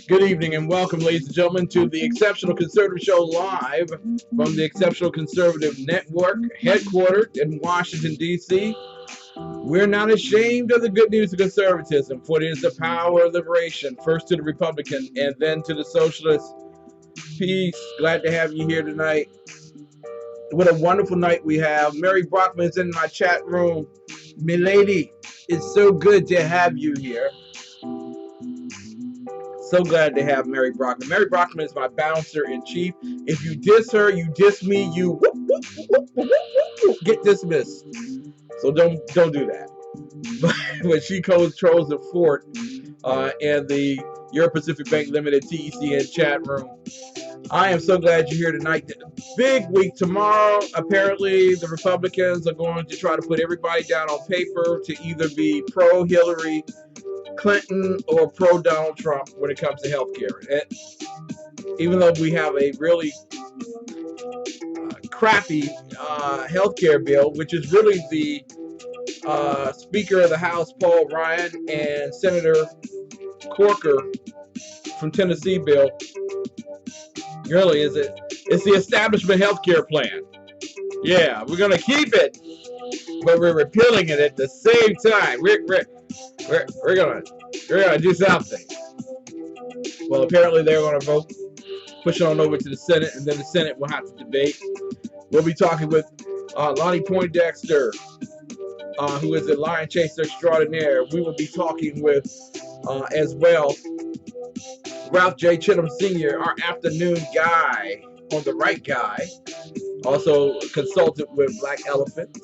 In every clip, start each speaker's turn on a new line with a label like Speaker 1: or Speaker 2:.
Speaker 1: Good evening and welcome, ladies and gentlemen, to the Exceptional Conservative Show live from the Exceptional Conservative Network, headquartered in Washington, D.C. We're not ashamed of the good news of conservatism, for it is the power of liberation, first to the Republican and then to the Socialist. Peace. Glad to have you here tonight. What a wonderful night we have. Mary Brockman's in my chat room. Milady, it's so good to have you here. So glad to have Mary Brockman. Mary Brockman is my bouncer-in-chief. If you diss her, you diss me, you whoop, whoop, whoop, whoop, whoop, get dismissed. So don't do that. But she controls the fort and the Euro Pacific Bank Limited TECN chat room. I am so glad you're here tonight. Big week tomorrow. Apparently, the Republicans are going to try to put everybody down on paper to either be pro-Hillary Clinton or pro-Donald Trump when it comes to health care. Even though we have a really crappy health care bill, which is really the Speaker of the House, Paul Ryan, and Senator Corker from Tennessee bill. Really, is it? It's the establishment health care plan. Yeah, we're going to keep it, but we're repealing it at the same time. We're gonna do something. Well, apparently they're gonna vote, push it on over to the Senate, and then the Senate will have to debate. We'll be talking with Lonnie Poindexter, who is a lion chaser extraordinaire. We will be talking with, as well, Ralph J. Chittams Sr., our afternoon guy on the Wright guy, also a consultant with Black Elephants,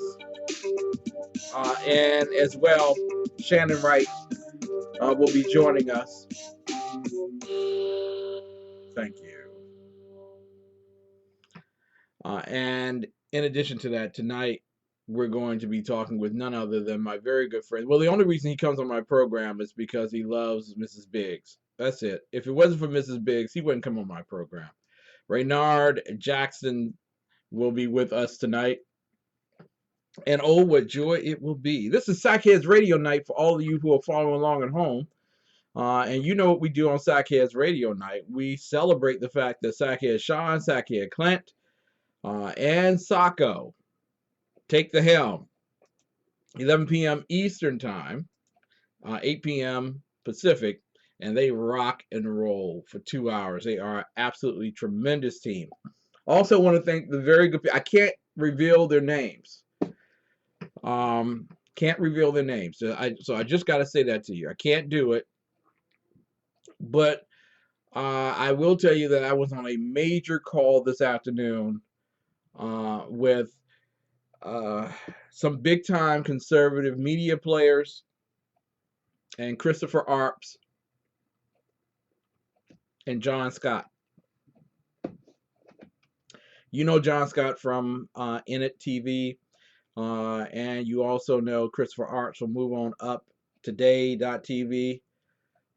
Speaker 1: and as well, Shannon Wright will be joining us. Thank you. And in addition to that, tonight we're going to be talking with none other than my very good friend. Well, the only reason he comes on my program is because he loves Mrs. Biggs. That's it. If it wasn't for Mrs. Biggs, he wouldn't come on my program. Raynard Jackson will be with us tonight. And oh, what joy it will be. This is Sackheads Radio Night for all of you who are following along at home. And you know what we do on Sackheads Radio Night. We celebrate the fact that Sackhead Sean, Sackhead Clint, and Sacco take the helm. 11 p.m. Eastern Time, 8 p.m. Pacific, and they rock and roll for 2 hours. They are an absolutely tremendous team. Also want to thank the very good people. I can't reveal their names. Can't reveal their names. So I just got to say that to you. I can't do it. But I will tell you that I was on a major call this afternoon with some big-time conservative media players and Christopher Arps and John Scott. You know John Scott from In-It TV, and you also know Christopher Arps from Move On Up Today.tv.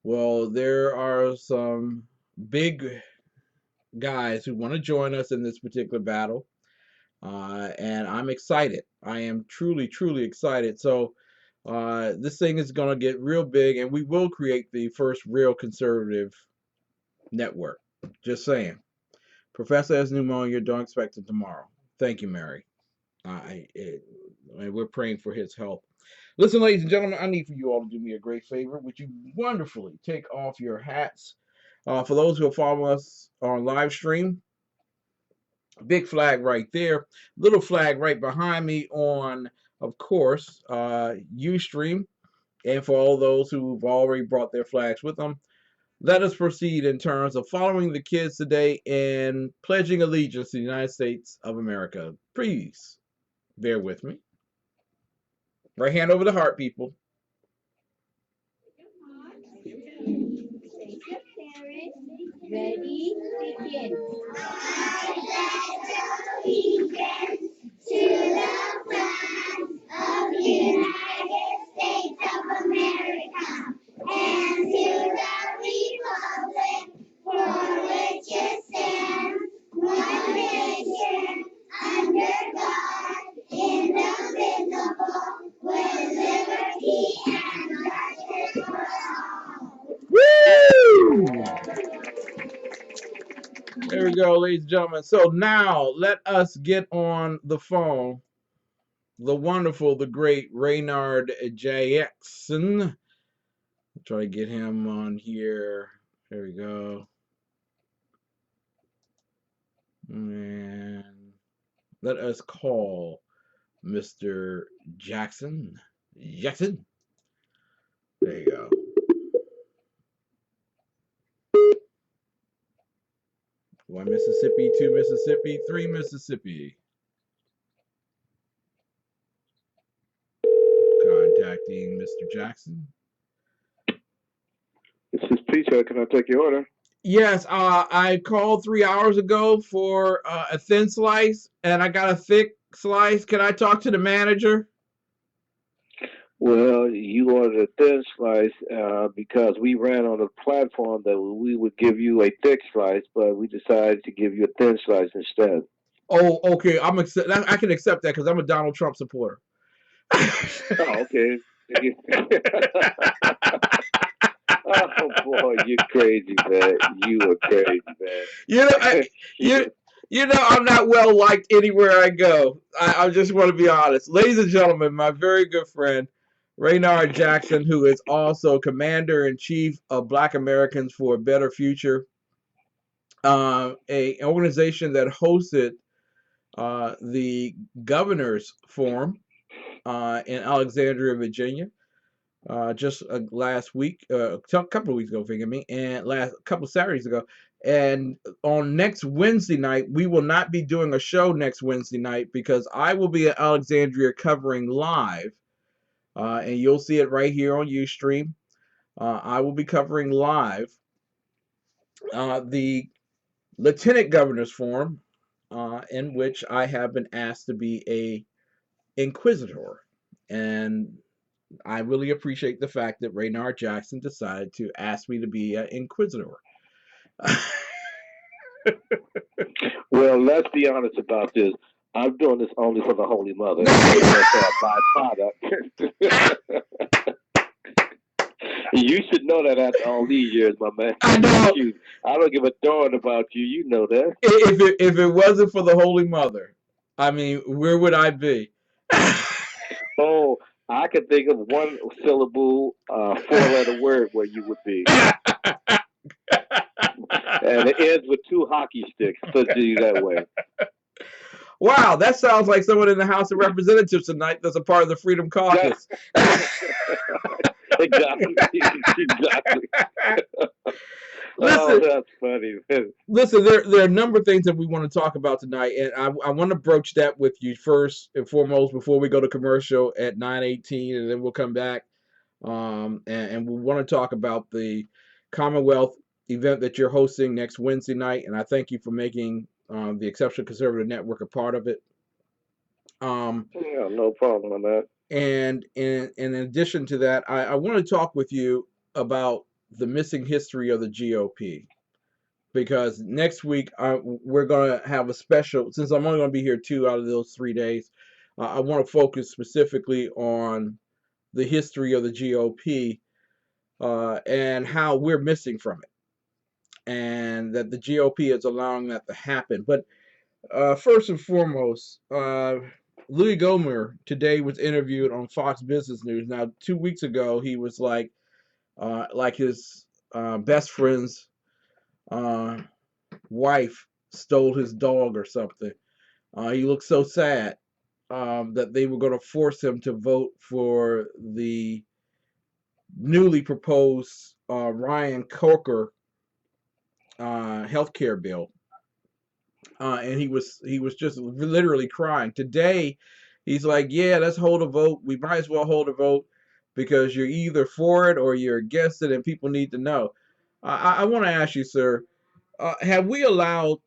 Speaker 1: Well, there are some big guys who want to join us in this particular battle, and I'm excited. I am truly, truly excited. So this thing is going to get real big, and we will create the first real conservative network. Just saying. Professor has pneumonia. Don't expect it tomorrow. Thank you, Mary. We're praying for his health. Listen, ladies and gentlemen, I need for you all to do me a great favor. Would you wonderfully take off your hats For those who follow us on live stream, big flag right there, little flag right behind me on, of course, Ustream. And for all those who've already brought their flags with them, let us proceed in terms of following the kids today and pledging allegiance to the United States of America. Please bear with me. Right hand over the heart, people.
Speaker 2: Thank you, parents. Ready, begin. I pledge allegiance to the flag of the United States of America and to the republic for which it stands, one nation, under God, indivisible, with liberty and justice for all.
Speaker 1: Woo! There we go, ladies and gentlemen. So now let us get on the phone the wonderful, the great Raynard Jackson. Try to get him on here. There we go. And let us call Mr. Jackson. Jackson. There you go. One Mississippi, two Mississippi, three Mississippi. Contacting Mr. Jackson.
Speaker 3: This is Peter. Can I take your order?
Speaker 1: Yes, I called 3 hours ago for a thin slice, and I got a thick slice. Can I talk to the manager?
Speaker 3: Well, you ordered a thin slice because we ran on a platform that we would give you a thick slice, but we decided to give you a thin slice instead.
Speaker 1: Oh, okay. I can accept that because I'm a Donald Trump supporter.
Speaker 3: Oh, okay. Oh boy, you're crazy, man. You are crazy, man.
Speaker 1: I'm not well liked anywhere I go. I just want to be honest. Ladies and gentlemen, my very good friend, Raynard Jackson, who is also Commander-in-Chief of Black Americans for a Better Future, an organization that hosted the Governors Forum in Alexandria, Virginia. Just last week, a couple of weeks ago, forgive me, and a couple of Saturdays ago. And on next Wednesday night, we will not be doing a show next Wednesday night because I will be at Alexandria covering live, and you'll see it right here on Ustream. I will be covering live the Lieutenant Governor's Forum, in which I have been asked to be a inquisitor, and I really appreciate the fact that Raynard Jackson decided to ask me to be an inquisitor.
Speaker 3: Well, let's be honest about this. I'm doing this only for the Holy Mother. It's a byproduct. You should know that after all these years, my man.
Speaker 1: I know.
Speaker 3: I don't give a darn about you. You know that.
Speaker 1: If it wasn't for the Holy Mother, I mean, where would I be?
Speaker 3: Oh, I can think of one syllable, four-letter word where you would be. And it ends with two hockey sticks. Put it that way.
Speaker 1: Wow, that sounds like someone in the House of Representatives tonight that's a part of the Freedom Caucus.
Speaker 3: Exactly.
Speaker 1: Listen,
Speaker 3: that's funny.
Speaker 1: Listen, there are a number of things that we want to talk about tonight, and I want to broach that with you first and foremost before we go to commercial at 9:18, and then we'll come back, and we want to talk about the Commonwealth event that you're hosting next Wednesday night, and I thank you for making the Exceptional Conservative Network a part of it.
Speaker 3: Yeah, no problem on that.
Speaker 1: And in addition to that, I want to talk with you about the missing history of the GOP. Because next week we're going to have a special, since I'm only going to be here 2 out of those 3 days, I want to focus specifically on the history of the GOP and how we're missing from it. And that the GOP is allowing that to happen. But first and foremost, Louis Gohmert today was interviewed on Fox Business News. Now, 2 weeks ago, he was like his best friends wife stole his dog or something. He looked so sad that they were going to force him to vote for the newly proposed Ryan Coker health care bill. And he was just literally crying. Today, he's like, "Yeah, let's hold a vote. We might as well hold a vote because you're either for it or you're against it, and people need to know." I want to ask you, sir, have we allowed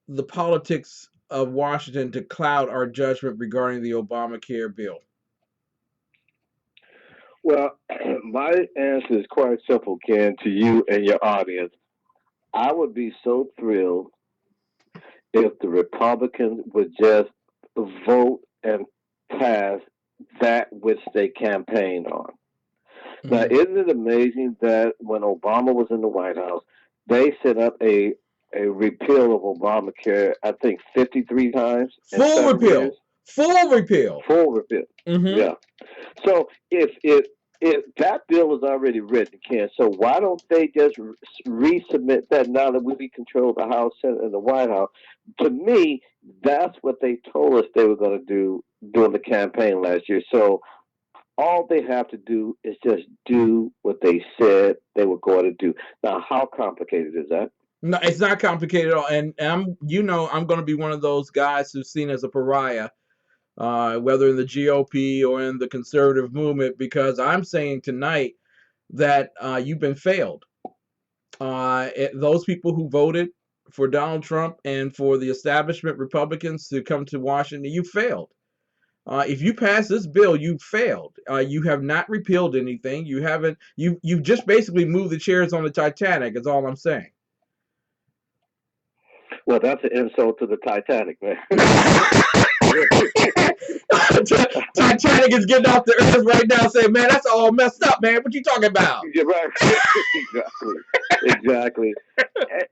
Speaker 1: the politics of Washington to cloud our judgment regarding the Obamacare bill?
Speaker 3: Well, my answer is quite simple, Ken, to you and your audience. I would be so thrilled if the Republicans would just vote and pass that which they campaigned on. Now,
Speaker 1: Mhm.
Speaker 3: isn't it amazing that when Obama was in the White House, they set up a repeal of Obamacare, I think 53 times in
Speaker 1: Full
Speaker 3: 7 years?
Speaker 1: repeal. Full repeal.
Speaker 3: Full repeal.
Speaker 1: Mm-hmm.
Speaker 3: Yeah. So if that bill is already written, Ken, so why don't they just resubmit that now that we control the House, Senate, and the White House? To me, that's what they told us they were going to do during the campaign last year. So all they have to do is just do what they said they were going to do. Now, how complicated is that?
Speaker 1: No, it's not complicated at all. And I'm going to be one of those guys who's seen as a pariah, whether in the GOP or in the conservative movement, because I'm saying tonight that you've been failed. Those people who voted for Donald Trump and for the establishment Republicans to come to Washington, you failed. If you pass this bill, you failed. You have not repealed anything. You haven't. You've just basically moved the chairs on the Titanic. Is all I'm saying.
Speaker 3: Well, that's an insult to the Titanic, man.
Speaker 1: Titanic is getting off the earth right now, saying, "Man, that's all messed up, man. What you talking about?"
Speaker 3: You're right. Exactly.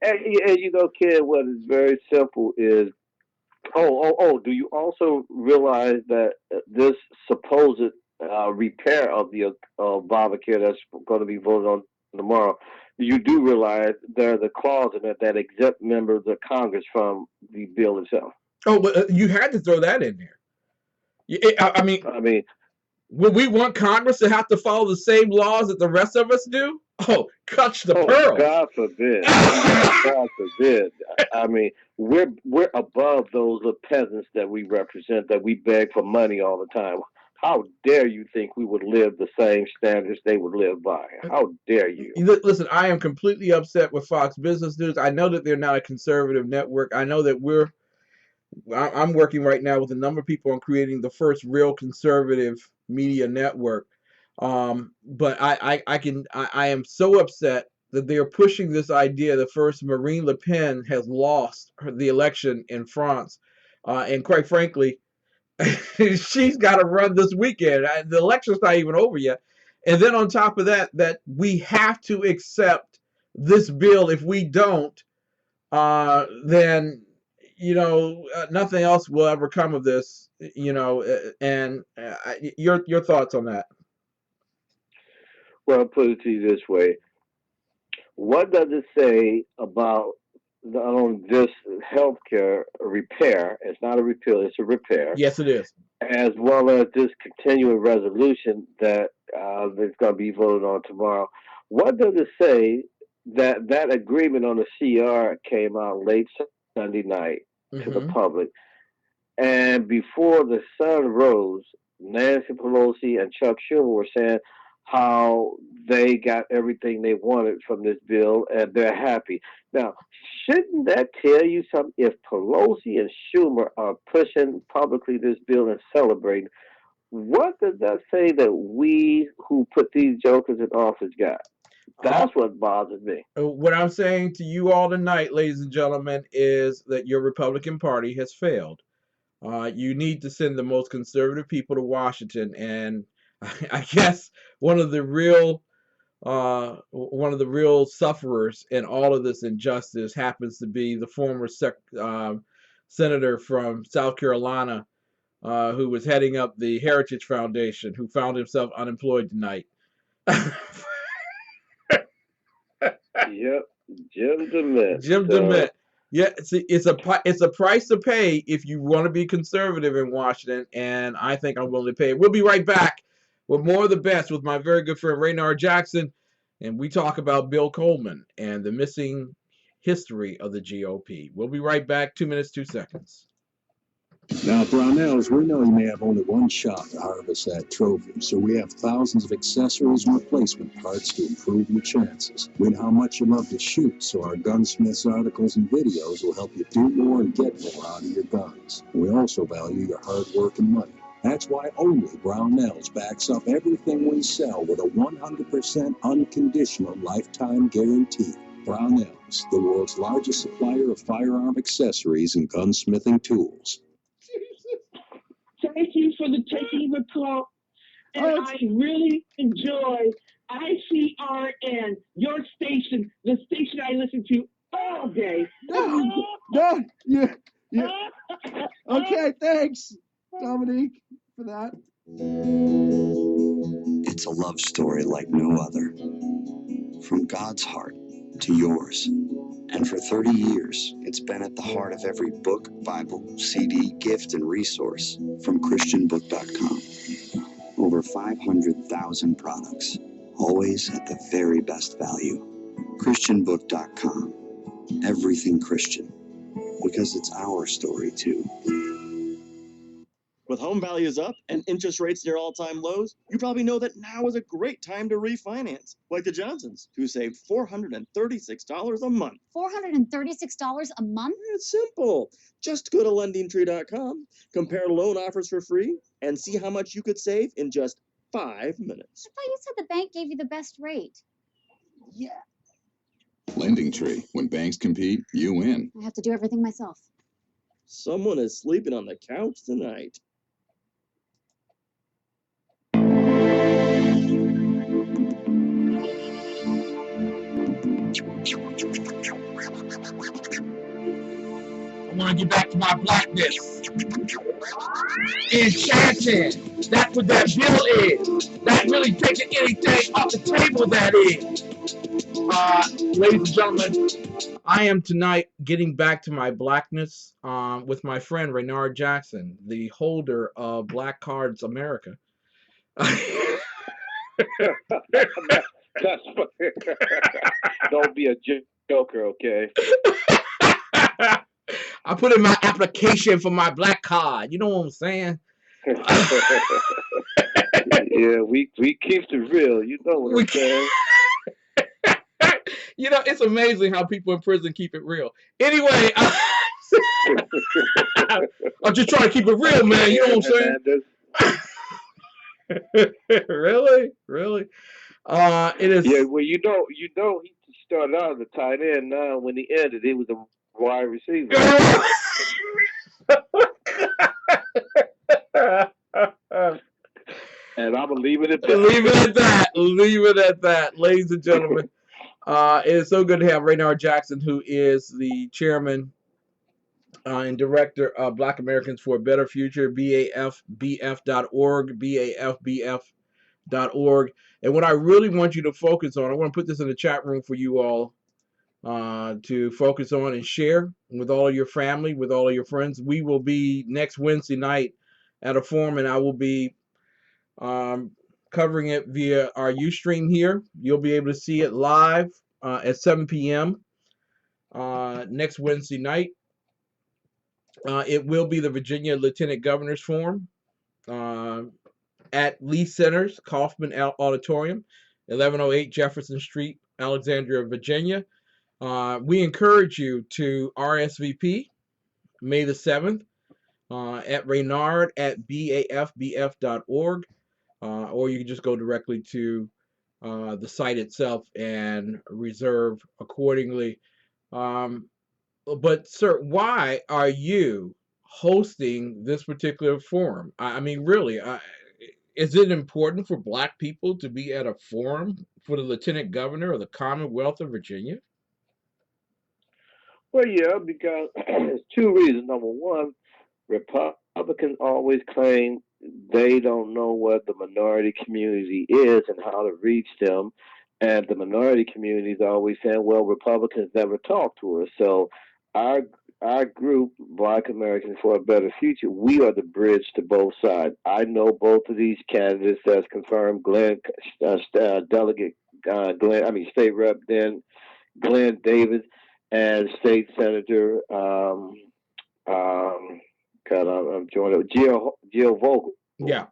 Speaker 3: And you know, Ken, what is very simple is, do you also realize that this supposed repair of the Obamacare that's going to be voted on tomorrow, you do realize there's a clause in it that exempt members of Congress from the bill itself.
Speaker 1: Oh, but you had to throw that in there. I mean,
Speaker 3: I mean,
Speaker 1: would we want Congress to have to follow the same laws that the rest of us do? Oh, clutch the pearl.
Speaker 3: God forbid. God forbid. I mean, we're above those peasants that we represent, that we beg for money all the time. How dare you think we would live the same standards they would live by? How dare you?
Speaker 1: Listen, I am completely upset with Fox Business News. I know that they're not a conservative network. I know that I'm working right now with a number of people on creating the first real conservative media network. But I am so upset that they are pushing this idea that first Marine Le Pen has lost the election in France, and quite frankly, she's got to run this weekend. The election's not even over yet, and then on top of that, that we have to accept this bill. If we don't, then nothing else will ever come of this. And your thoughts on that?
Speaker 3: Well, I'll put it to you this way. What does it say about this healthcare repair? It's not a repeal, it's a repair.
Speaker 1: Yes, it is.
Speaker 3: As well as this continuing resolution that that's going to be voted on tomorrow. What does it say that agreement on the CR came out late Sunday night to the
Speaker 1: Mm-hmm.
Speaker 3: public, and before the sun rose, Nancy Pelosi and Chuck Schumer were saying how they got everything they wanted from this bill and they're happy. Now, shouldn't that tell you something? If Pelosi and Schumer are pushing publicly this bill and celebrating, what does that say that we who put these jokers in office got? That's what bothers me.
Speaker 1: What I'm saying to you all tonight, ladies and gentlemen, is that your Republican Party has failed. You need to send the most conservative people to Washington, and I guess one of the real sufferers in all of this injustice happens to be the former senator from South Carolina, who was heading up the Heritage Foundation, who found himself unemployed tonight.
Speaker 3: Yep. Jim DeMint.
Speaker 1: Jim DeMint. Yeah, it's a price to pay if you want to be conservative in Washington, and I think I'm willing to pay it. We'll be right back with more of the best with my very good friend Raynard Jackson, and we talk about Bill Coleman and the missing history of the GOP. We'll be right back. 2 minutes, 2 seconds.
Speaker 4: Now, at Brownells, we know you may have only one shot to harvest that trophy, so we have thousands of accessories and replacement parts to improve your chances. We know how much you love to shoot, so our gunsmiths articles and videos will help you do more and get more out of your guns. We also value your hard work and money. That's why only Brownells backs up everything we sell with a 100% unconditional lifetime guarantee. Brownells, the world's largest supplier of firearm accessories and gunsmithing tools.
Speaker 5: Thank you for the taking the call. And I really enjoy ICRN, your station, the station I listen to all day.
Speaker 6: Yeah. Okay, thanks, Dominique, for that.
Speaker 4: It's a love story like no other. From God's heart to yours. And for 30 years, it's been at the heart of every book, Bible, CD, gift, and resource from ChristianBook.com. Over 500,000 products, always at the very best value. ChristianBook.com. Everything Christian. Because it's our story, too.
Speaker 7: With home values up and interest rates near all-time lows, you probably know that now is a great time to refinance, like the Johnsons, who saved $436 a month.
Speaker 8: $436 a month?
Speaker 7: It's simple. Just go to LendingTree.com, compare loan offers for free, and see how much you could save in just 5 minutes.
Speaker 8: I thought you said the bank gave you the best rate.
Speaker 7: Yeah.
Speaker 9: Lending Tree. When banks compete, you win.
Speaker 8: I have to do everything myself.
Speaker 7: Someone is sleeping on the couch tonight.
Speaker 1: I want to get back to my blackness. Enchanting. That's what that bill is. That really taking anything off the table, that is. Ladies and gentlemen, I am tonight getting back to my blackness with my friend Raynard Jackson, the holder of Black Cards America.
Speaker 3: That's funny. Don't be a joker, okay?
Speaker 1: I put in my application for my black card. You know what I'm saying?
Speaker 3: Yeah, we keep it real. You know what I'm saying?
Speaker 1: You know, it's amazing how people in prison keep it real. Anyway, I'm just trying to keep it real, man. You know what I'm saying? Really? It is.
Speaker 3: Yeah, well, you know, he started out as a tight end. Now, when he ended, he was a wide receiver. And I'm gonna leave it at that.
Speaker 1: Leave it at that, ladies and gentlemen. It is so good to have Raynard Jackson, who is the chairman and director of Black Americans for a Better Future, BAFBF.org, BAFBF.org. And what I really want you to focus on, I want to put this in the chat room for you all to focus on and share with all of your family, with all of your friends. We will be next Wednesday night at a forum, and I will be covering it via our Ustream here. You'll be able to see it live at 7 p.m. Next Wednesday night. It will be the Virginia Lieutenant Governor's Forum at Lee Center's Kaufman Auditorium, 1108 Jefferson Street, Alexandria, Virginia. We encourage you to RSVP May the 7th at Raynard at BAFBF.org. Or you can just go directly to the site itself and reserve accordingly. But, sir, why are you hosting this particular forum? I mean, really, is it important for Black people to be at a forum for the Lieutenant Governor of the Commonwealth of Virginia?
Speaker 3: Well, yeah, because there's two reasons. Number one, Republicans always claim they don't know what the minority community is and how to reach them. And the minority community is always saying, well, Republicans never talk to us. So our our group, Black Americans for a Better Future, we are the bridge to both sides. I know both of these candidates as confirmed. Delegate State Rep Glenn Davis, and State Senator I'm joining Jill Vogel.
Speaker 1: Yeah.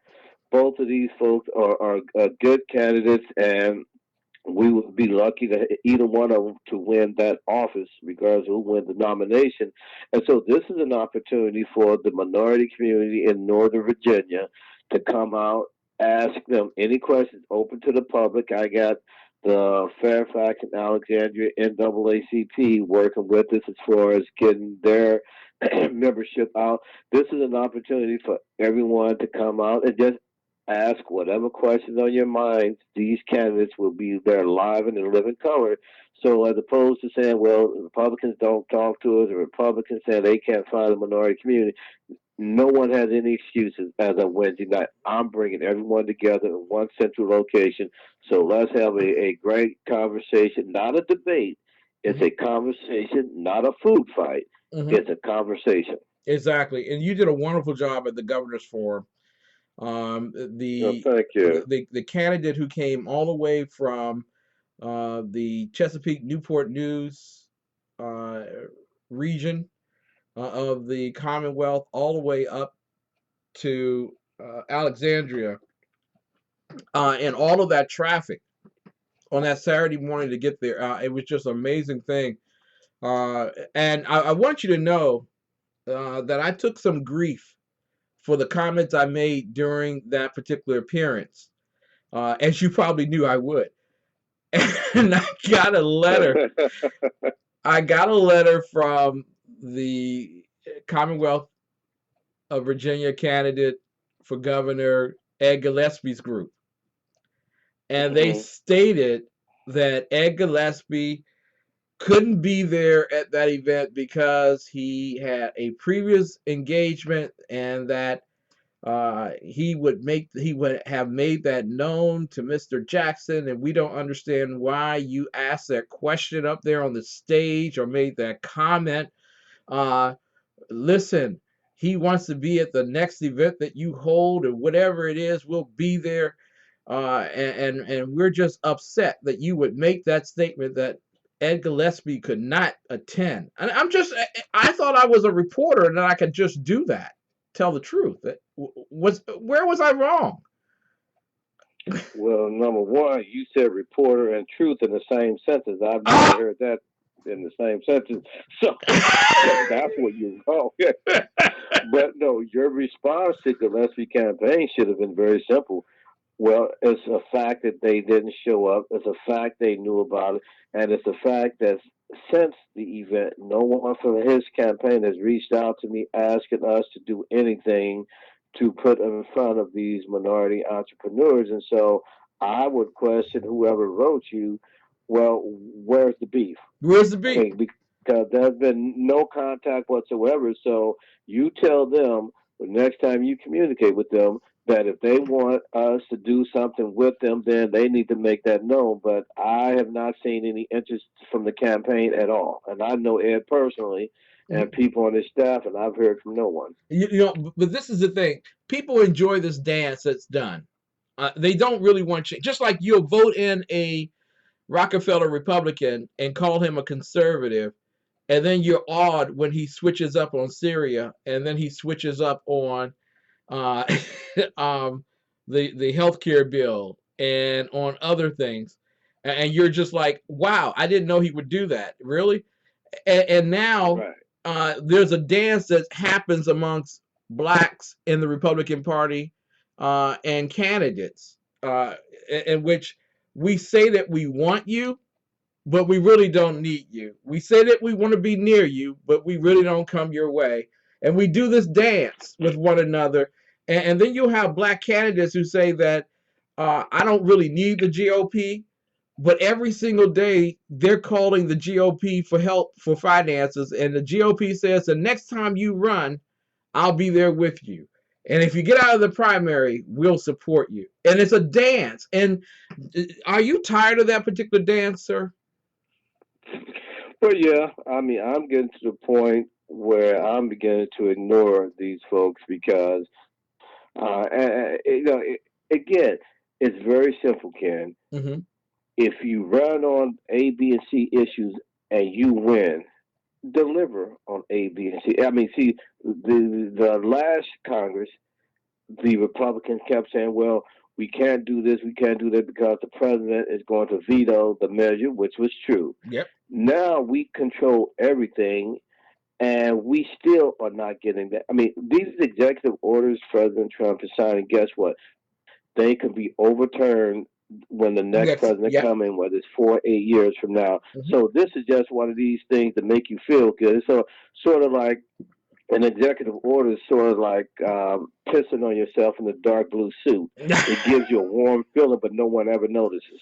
Speaker 3: Both of these folks are good candidates, and we would be lucky to either one of them to win that office, regardless of who wins the nomination. And so this is an opportunity for the minority community in Northern Virginia to come out, ask them any questions open to the public. I got the Fairfax and Alexandria NAACP working with us as far as getting their membership out. This is an opportunity for everyone to come out and just ask whatever questions on your minds. These candidates will be there live and in living color. So as opposed to saying, well, Republicans don't talk to us, or Republicans saying they can't find the minority community, no one has any excuses as of Wednesday night. I'm bringing everyone together in one central location. So let's have a great conversation, not a debate. It's a conversation, not a food fight. It's a conversation.
Speaker 1: Exactly. And you did a wonderful job at the Governor's Forum.
Speaker 3: Thank you.
Speaker 1: The candidate who came all the way from the Chesapeake Newport News region of the Commonwealth, all the way up to Alexandria, and all of that traffic on that Saturday morning to get there. It was just an amazing thing. And I want you to know that I took some grief for the comments I made during that particular appearance, as you probably knew I would. And I got a letter. I got a letter from the Commonwealth of Virginia candidate for governor, Ed Gillespie's group. And they stated that Ed Gillespie couldn't be there at that event because he had a previous engagement, and that he would have made that known to Mr. Jackson, and we don't understand why you asked that question up there on the stage or made that comment. Listen, he wants to be at the next event that you hold, or whatever it is, we'll be there. And we're just upset that you would make that statement that Ed Gillespie could not attend. And I thought I was a reporter and that I could just do that, tell the truth. Where was I wrong?
Speaker 3: Well, number one, you said reporter and truth in the same sentence. I've never heard that in the same sentence. So that's what you're wrong. But no, your response to Gillespie campaign should have been very simple. Well, it's a fact that they didn't show up. It's a fact they knew about it. And it's a fact that since the event, no one from his campaign has reached out to me asking us to do anything to put in front of these minority entrepreneurs. And so I would question whoever wrote you, well, where's the beef?
Speaker 1: Where's the beef?
Speaker 3: Because there's been no contact whatsoever. So you tell them the next time you communicate with them that if they want us to do something with them, then they need to make that known. But I have not seen any interest from the campaign at all. And I know Ed personally and people on his staff, and I've heard from no one.
Speaker 1: But this is the thing. People enjoy this dance that's done. They don't really want change. Just like you'll vote in a Rockefeller Republican and call him a conservative, and then you're awed when he switches up on Syria, and then he switches up on the healthcare bill and on other things, and you're just like, wow, I didn't know he would do that. Really? And now there's a dance that happens amongst blacks in the Republican Party and candidates, in which we say that we want you, but we really don't need you. We say that we want to be near you, but we really don't come your way. And we do this dance with one another. And then you'll have black candidates who say that I don't really need the GOP, but every single day they're calling the GOP for help for finances. And the GOP says the next time you run, I'll be there with you. And if you get out of the primary, we'll support you. And it's a dance. And are you tired of that particular dance, sir?
Speaker 3: Well, yeah. I mean, I'm getting to the point where I'm beginning to ignore these folks because, again, it's very simple, Ken.
Speaker 1: Mm-hmm.
Speaker 3: If you run on A, B, and C issues and you win, deliver on A, B, and C. I mean, see, the last Congress, the Republicans kept saying, well, we can't do this, we can't do that because the president is going to veto the measure, which was true.
Speaker 1: Yep.
Speaker 3: Now we control everything, and we still are not getting that. I mean, these executive orders President Trump is signing, guess what? They can be overturned when the next president comes in, whether it's 4 or 8 years from now.
Speaker 1: Mm-hmm.
Speaker 3: So this is just one of these things that make you feel good. So sort of like an executive order is sort of like pissing on yourself in a dark blue suit. It gives you a warm feeling, but no one ever notices.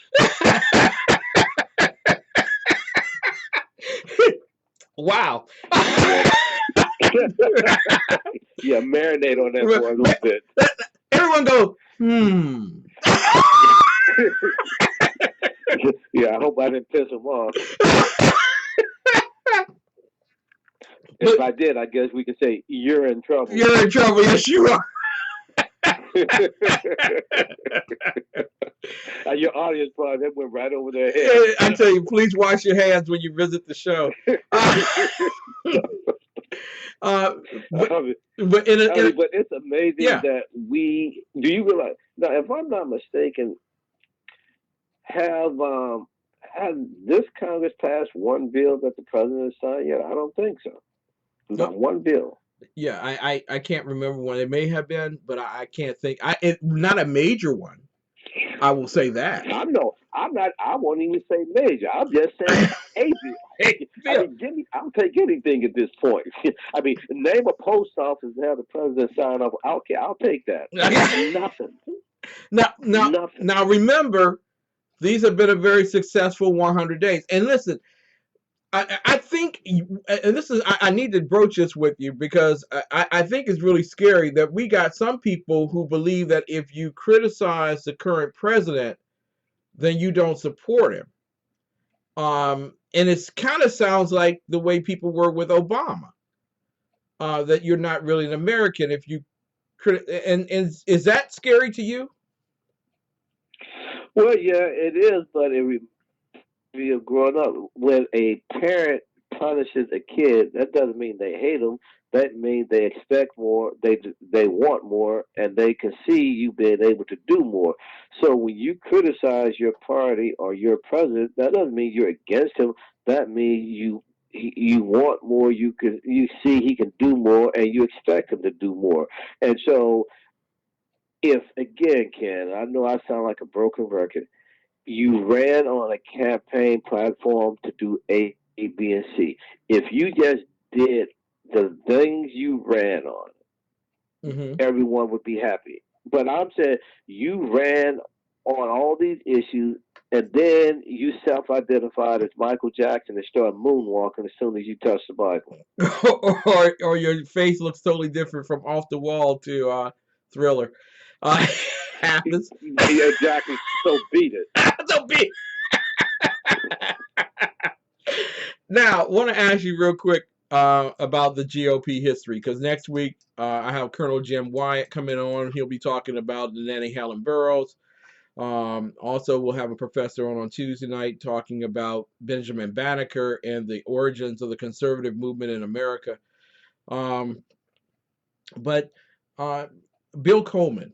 Speaker 1: Wow.
Speaker 3: Yeah, marinate on that for a little bit.
Speaker 1: Everyone go,
Speaker 3: Yeah, I hope I didn't piss him off. If I did, I guess we could say you're in trouble.
Speaker 1: You're in trouble. Yes, you are.
Speaker 3: Your audience probably that went right over their head.
Speaker 1: I tell you, please wash your hands when you visit the show. But
Speaker 3: it's amazing that we. Do you realize now? If I'm not mistaken, have this Congress passed one bill that the president has signed yet? I don't think so. Not one bill.
Speaker 1: Yeah, I can't remember one. It may have been, but I can't think. Not a major one. I will say that.
Speaker 3: I'm not. I won't even say major. I'm just saying a bill. I mean, I'll take anything at this point. I mean, name a post office and have the president sign off. Okay, I'll take that. Nothing.
Speaker 1: Now, remember, these have been a very successful 100 days. And listen, I think, and this is, I need to broach this with you because I think it's really scary that we got some people who believe that if you criticize the current president, then you don't support him. And it kind of sounds like the way people were with Obama, that you're not really an American if you and is that scary to you?
Speaker 3: Well, yeah, it is, but we have grown up. When a parent punishes a kid, that doesn't mean they hate them. That means they expect more, they want more, and they can see you being able to do more. So when you criticize your party or your president, that doesn't mean you're against him. That means you want more. You see he can do more, and you expect him to do more. And so, if again, Ken, I know I sound like a broken record. You ran on a campaign platform to do A, B, and C. If you just did the things you ran on, everyone would be happy. But I'm saying you ran on all these issues, and then you self-identified as Michael Jackson and started moonwalking as soon as you touched the Bible.
Speaker 1: or your face looks totally different from Off the Wall to Thriller. Happens.
Speaker 3: Yeah, exactly. So beat it.
Speaker 1: So beat. Now, I want to ask you real quick about the GOP history, because next week I have Colonel Jim Wyatt coming on. He'll be talking about the Nanny Helen Burroughs. Also, we'll have a professor on Tuesday night talking about Benjamin Banneker and the origins of the conservative movement in America. But Bill Coleman,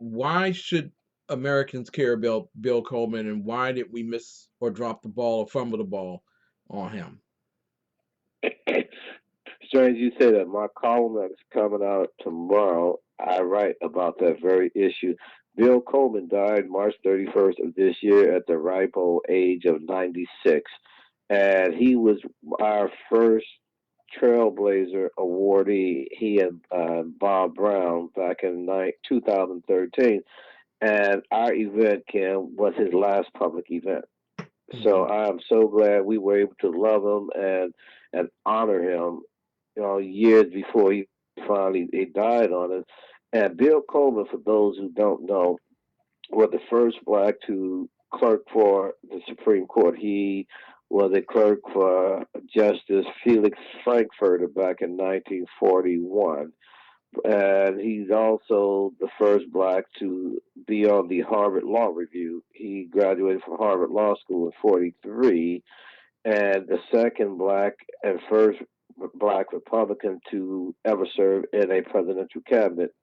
Speaker 1: why should Americans care about Bill Coleman, and why did we miss or drop the ball or fumble the ball on him?
Speaker 3: Strange you say that. My column that is coming out tomorrow, I write about that very issue. Bill Coleman died March 31st of this year at the ripe old age of 96. And he was our first Trailblazer awardee. He and Bob Brown back in 2013. And our event, Kim, was his last public event. So I am so glad we were able to love him and honor him, years before he finally they died on it. And Bill Coleman, for those who don't know, was the first black to clerk for the Supreme Court. He was a clerk for Justice Felix Frankfurter back in 1941. And he's also the first black to be on the Harvard Law Review. He graduated from Harvard Law School in 43, and the second black and first black Republican to ever serve in a presidential cabinet.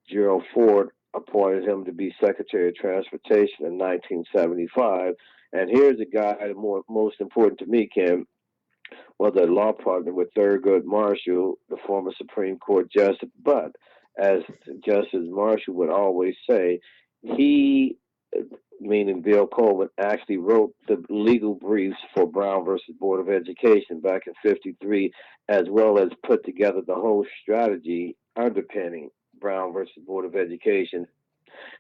Speaker 3: Gerald Ford appointed him to be Secretary of Transportation in 1975. And here's a guy, most important to me, Kim, was a law partner with Thurgood Marshall, the former Supreme Court Justice. But as Justice Marshall would always say, he, meaning Bill Coleman, actually wrote the legal briefs for Brown versus Board of Education back in '53, as well as put together the whole strategy underpinning Brown versus Board of Education.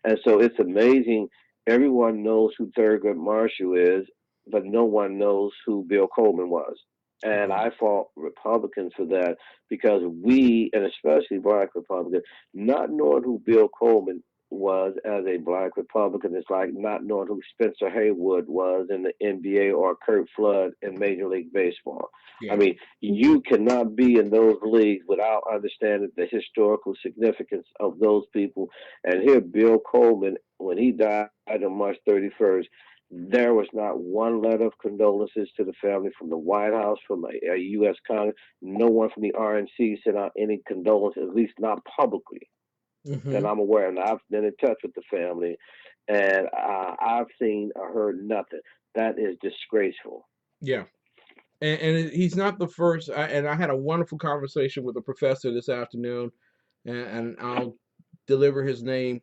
Speaker 3: And so it's amazing. Everyone knows who Thurgood Marshall is, but no one knows who Bill Coleman was. And I fault Republicans for that, because we, and especially black Republicans, not knowing who Bill Coleman was as a black Republican is like not knowing who Spencer Haywood was in the NBA or Kurt Flood in Major League Baseball. Yeah. I mean, you cannot be in those leagues without understanding the historical significance of those people. And here, Bill Coleman, when he died on March 31st, there was not one letter of condolences to the family from the White House, from a U.S. Congress. No one from the RNC sent out any condolences, at least not publicly, that I'm aware of. And I've been in touch with the family, and I've seen or heard nothing. That is disgraceful.
Speaker 1: Yeah. And he's not the first. And I had a wonderful conversation with a professor this afternoon, and I'll deliver his name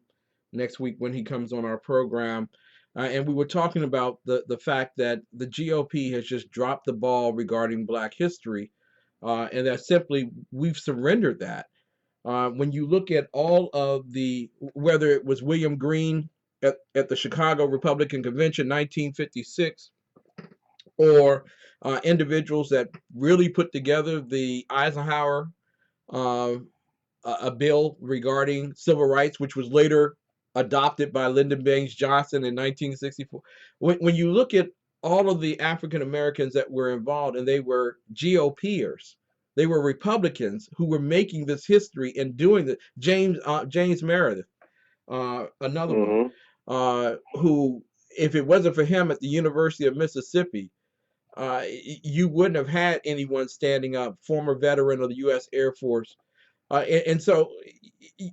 Speaker 1: next week when he comes on our program. And we were talking about the fact that the GOP has just dropped the ball regarding Black history, and that simply we've surrendered that. When you look at all of the, whether it was William Green at the Chicago Republican Convention 1956, or individuals that really put together the Eisenhower a bill regarding civil rights, which was later adopted by Lyndon Baines Johnson in 1964. When you look at all of the African Americans that were involved, and they were GOPers, they were Republicans who were making this history and doing the James Meredith, another one, who, if it wasn't for him at the University of Mississippi, you wouldn't have had anyone standing up, former veteran of the U.S. Air Force. And so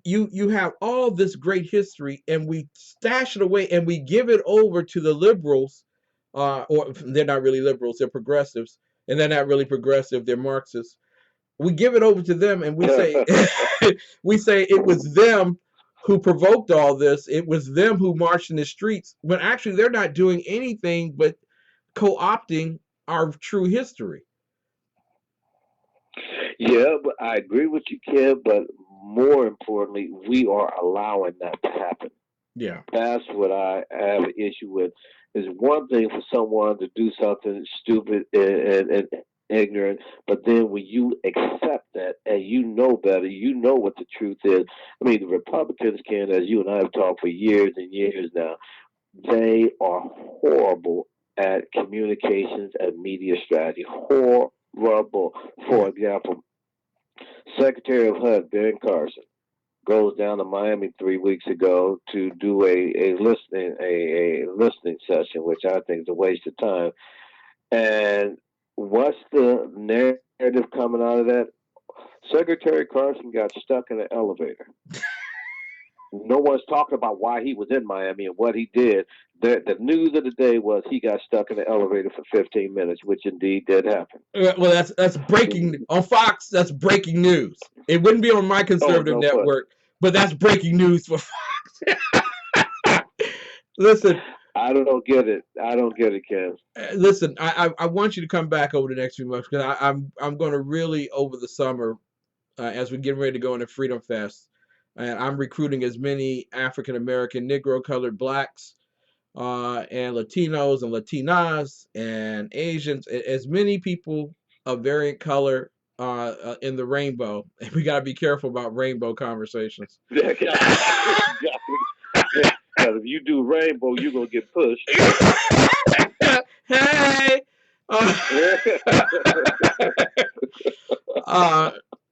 Speaker 1: you have all this great history, and we stash it away and we give it over to the liberals, or they're not really liberals, they're progressives, and they're not really progressive, they're Marxists. We give it over to them, and we say we say it was them who provoked all this. It was them who marched in the streets, when actually they're not doing anything but co-opting our true history.
Speaker 3: Yeah, but I agree with you, Kim, but more importantly, we are allowing that to happen.
Speaker 1: Yeah.
Speaker 3: That's what I have an issue with. It's one thing for someone to do something stupid and ignorant, but then when you accept that and you know better, you know what the truth is. I mean, the Republicans can, as you and I have talked for years and years now, they are horrible at communications and media strategy. Horrible. For example, Secretary of HUD Ben Carson goes down to Miami 3 weeks ago to do a listening session, which I think is a waste of time. And what's the narrative coming out of that? Secretary Carson got stuck in an elevator. No one's talking about why he was in Miami and what he did. The news of the day was he got stuck in the elevator for 15 minutes, which indeed did happen.
Speaker 1: Well, that's breaking on Fox. That's breaking news. It wouldn't be on my conservative network, but that's breaking news for Fox. Listen,
Speaker 3: I don't get it. I don't get it, Ken.
Speaker 1: Listen, I want you to come back over the next few months, because I'm going to really, over the summer, as we get ready to go into Freedom Fest, and I'm recruiting as many African American, Negro colored blacks, and Latinos and Latinas and Asians, as many people of variant color in the rainbow. And we got to be careful about rainbow conversations.
Speaker 3: Because if you do rainbow, you're going to get pushed.
Speaker 1: Hey!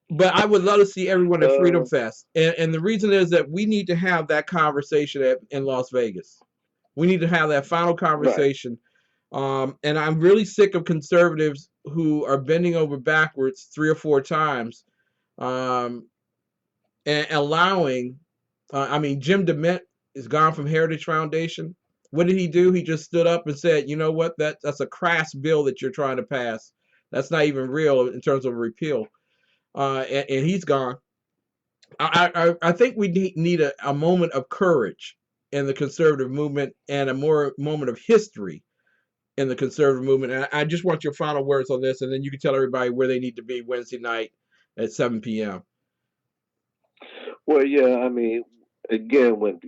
Speaker 1: But I would love to see everyone at Freedom Fest. And the reason is that we need to have that conversation in Las Vegas. We need to have that final conversation. Right. And I'm really sick of conservatives who are bending over backwards 3 or 4 times and allowing, Jim DeMint is gone from Heritage Foundation. What did he do? He just stood up and said, you know what, that's a crass bill that you're trying to pass. That's not even real in terms of a repeal. And he's gone. I think we need a moment of courage in the conservative movement and a moment of history in the conservative movement. And I just want your final words on this, and then you can tell everybody where they need to be Wednesday night at 7 p.m.
Speaker 3: Well, yeah, I mean, again, when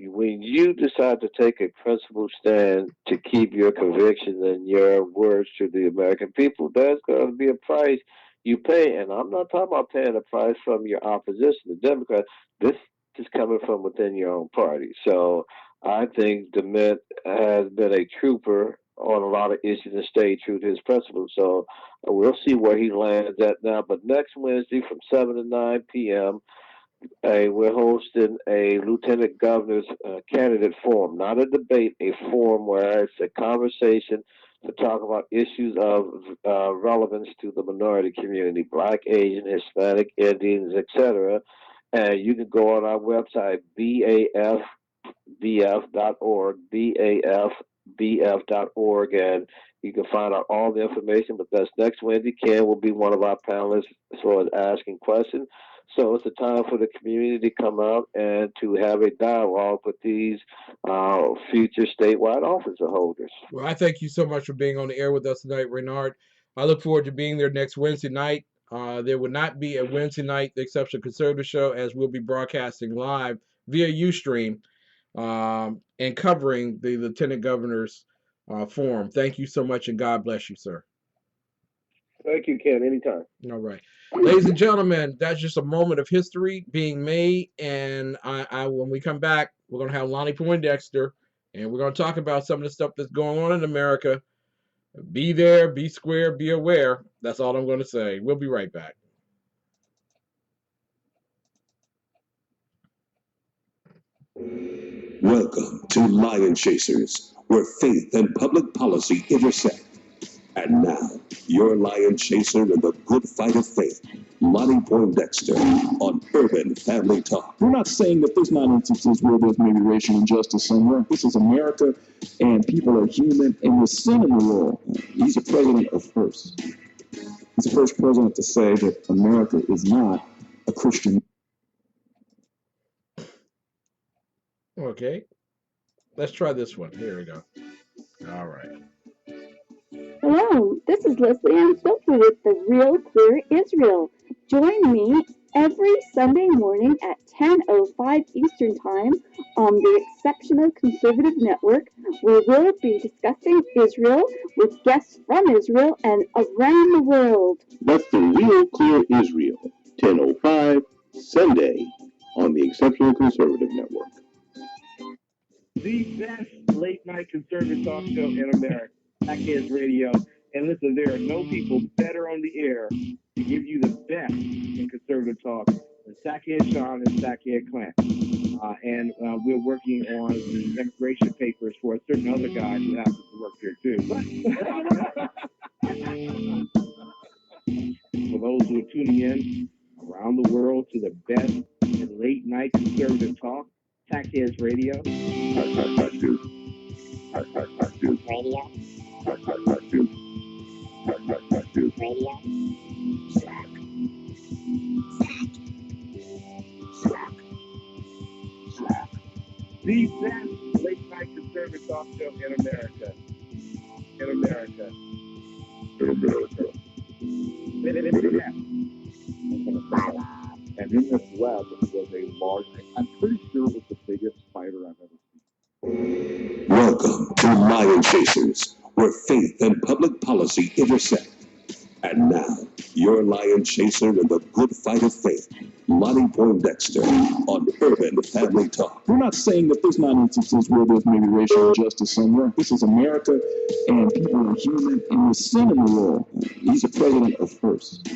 Speaker 3: you decide to take a principled stand to keep your convictions and your words to the American people, there's going to be a price you pay. And I'm not talking about paying a price from your opposition, the Democrats. This is coming from within your own party. So I think DeMint has been a trooper on a lot of issues and stayed true to his principles. So we'll see where he lands at now. But next Wednesday from 7 to 9 p.m., we're hosting a lieutenant governor's candidate forum, not a debate, a forum where it's a conversation to talk about issues of relevance to the minority community, Black, Asian, Hispanic, Indians, etc. And you can go on our website, BAFBF.org, BAFBF.org, and you can find out all the information. But that's next Wednesday. Ken will be one of our panelists as far as asking questions. So it's a time for the community to come out and to have a dialogue with these future statewide office holders.
Speaker 1: Well, I thank you so much for being on the air with us tonight, Raynard. I look forward to being there next Wednesday night. There will not be a Wednesday night, the Exceptional Conservative Show, as we'll be broadcasting live via Ustream and covering the Lieutenant Governor's forum. Thank you so much, and God bless you, sir.
Speaker 3: Thank you, Ken. Anytime.
Speaker 1: All right. Ladies and gentlemen, that's just a moment of history being made. And when we come back, we're going to have Lonnie Poindexter, and we're going to talk about some of the stuff that's going on in America. Be there, be square, be aware. That's all I'm going to say. We'll be right back.
Speaker 4: Welcome to Lion Chasers, where faith and public policy intersect. And now, your lion chaser in the good fight of faith, Lonnie Poindexter, on Urban Family Talk.
Speaker 6: We're not saying that there's not instances where there's maybe racial injustice somewhere. This is America, and people are human, and with sin in the world, he's a president of first. He's the first president to say that America is not a Christian.
Speaker 1: Okay. Let's try this one. Here we go. All right.
Speaker 10: Hello, this is Leslie Ann Filter with The Real Clear Israel. Join me every Sunday morning at 10:05 Eastern Time on the Exceptional Conservative Network. We will be discussing Israel with guests from Israel and around the world.
Speaker 11: That's The Real Clear Israel, 10:05 Sunday on the Exceptional Conservative Network.
Speaker 5: The best late night conservative talk show in America. TECN Radio. And listen, there are no people better on the air to give you the best in conservative talk than TECN Sean and TECN Clint. And we're working on the immigration papers for a certain other guy who happens to work here too. For those who are tuning in around the world to the best in late night conservative talk, TECN Radio. The best late night conservative talk show in America. In America.
Speaker 11: And in this web was a large, I'm pretty sure it was the biggest spider I've ever seen.
Speaker 4: Welcome to Lion Chasers, where faith and public policy intersect. And now, your lion chaser in the good fight of faith, Lonnie Poindexter, on Urban Family Talk.
Speaker 6: We're not saying that there's not instances where there's maybe racial injustice somewhere. This is America, and people are human, and there's sin in the world. He's a president of first.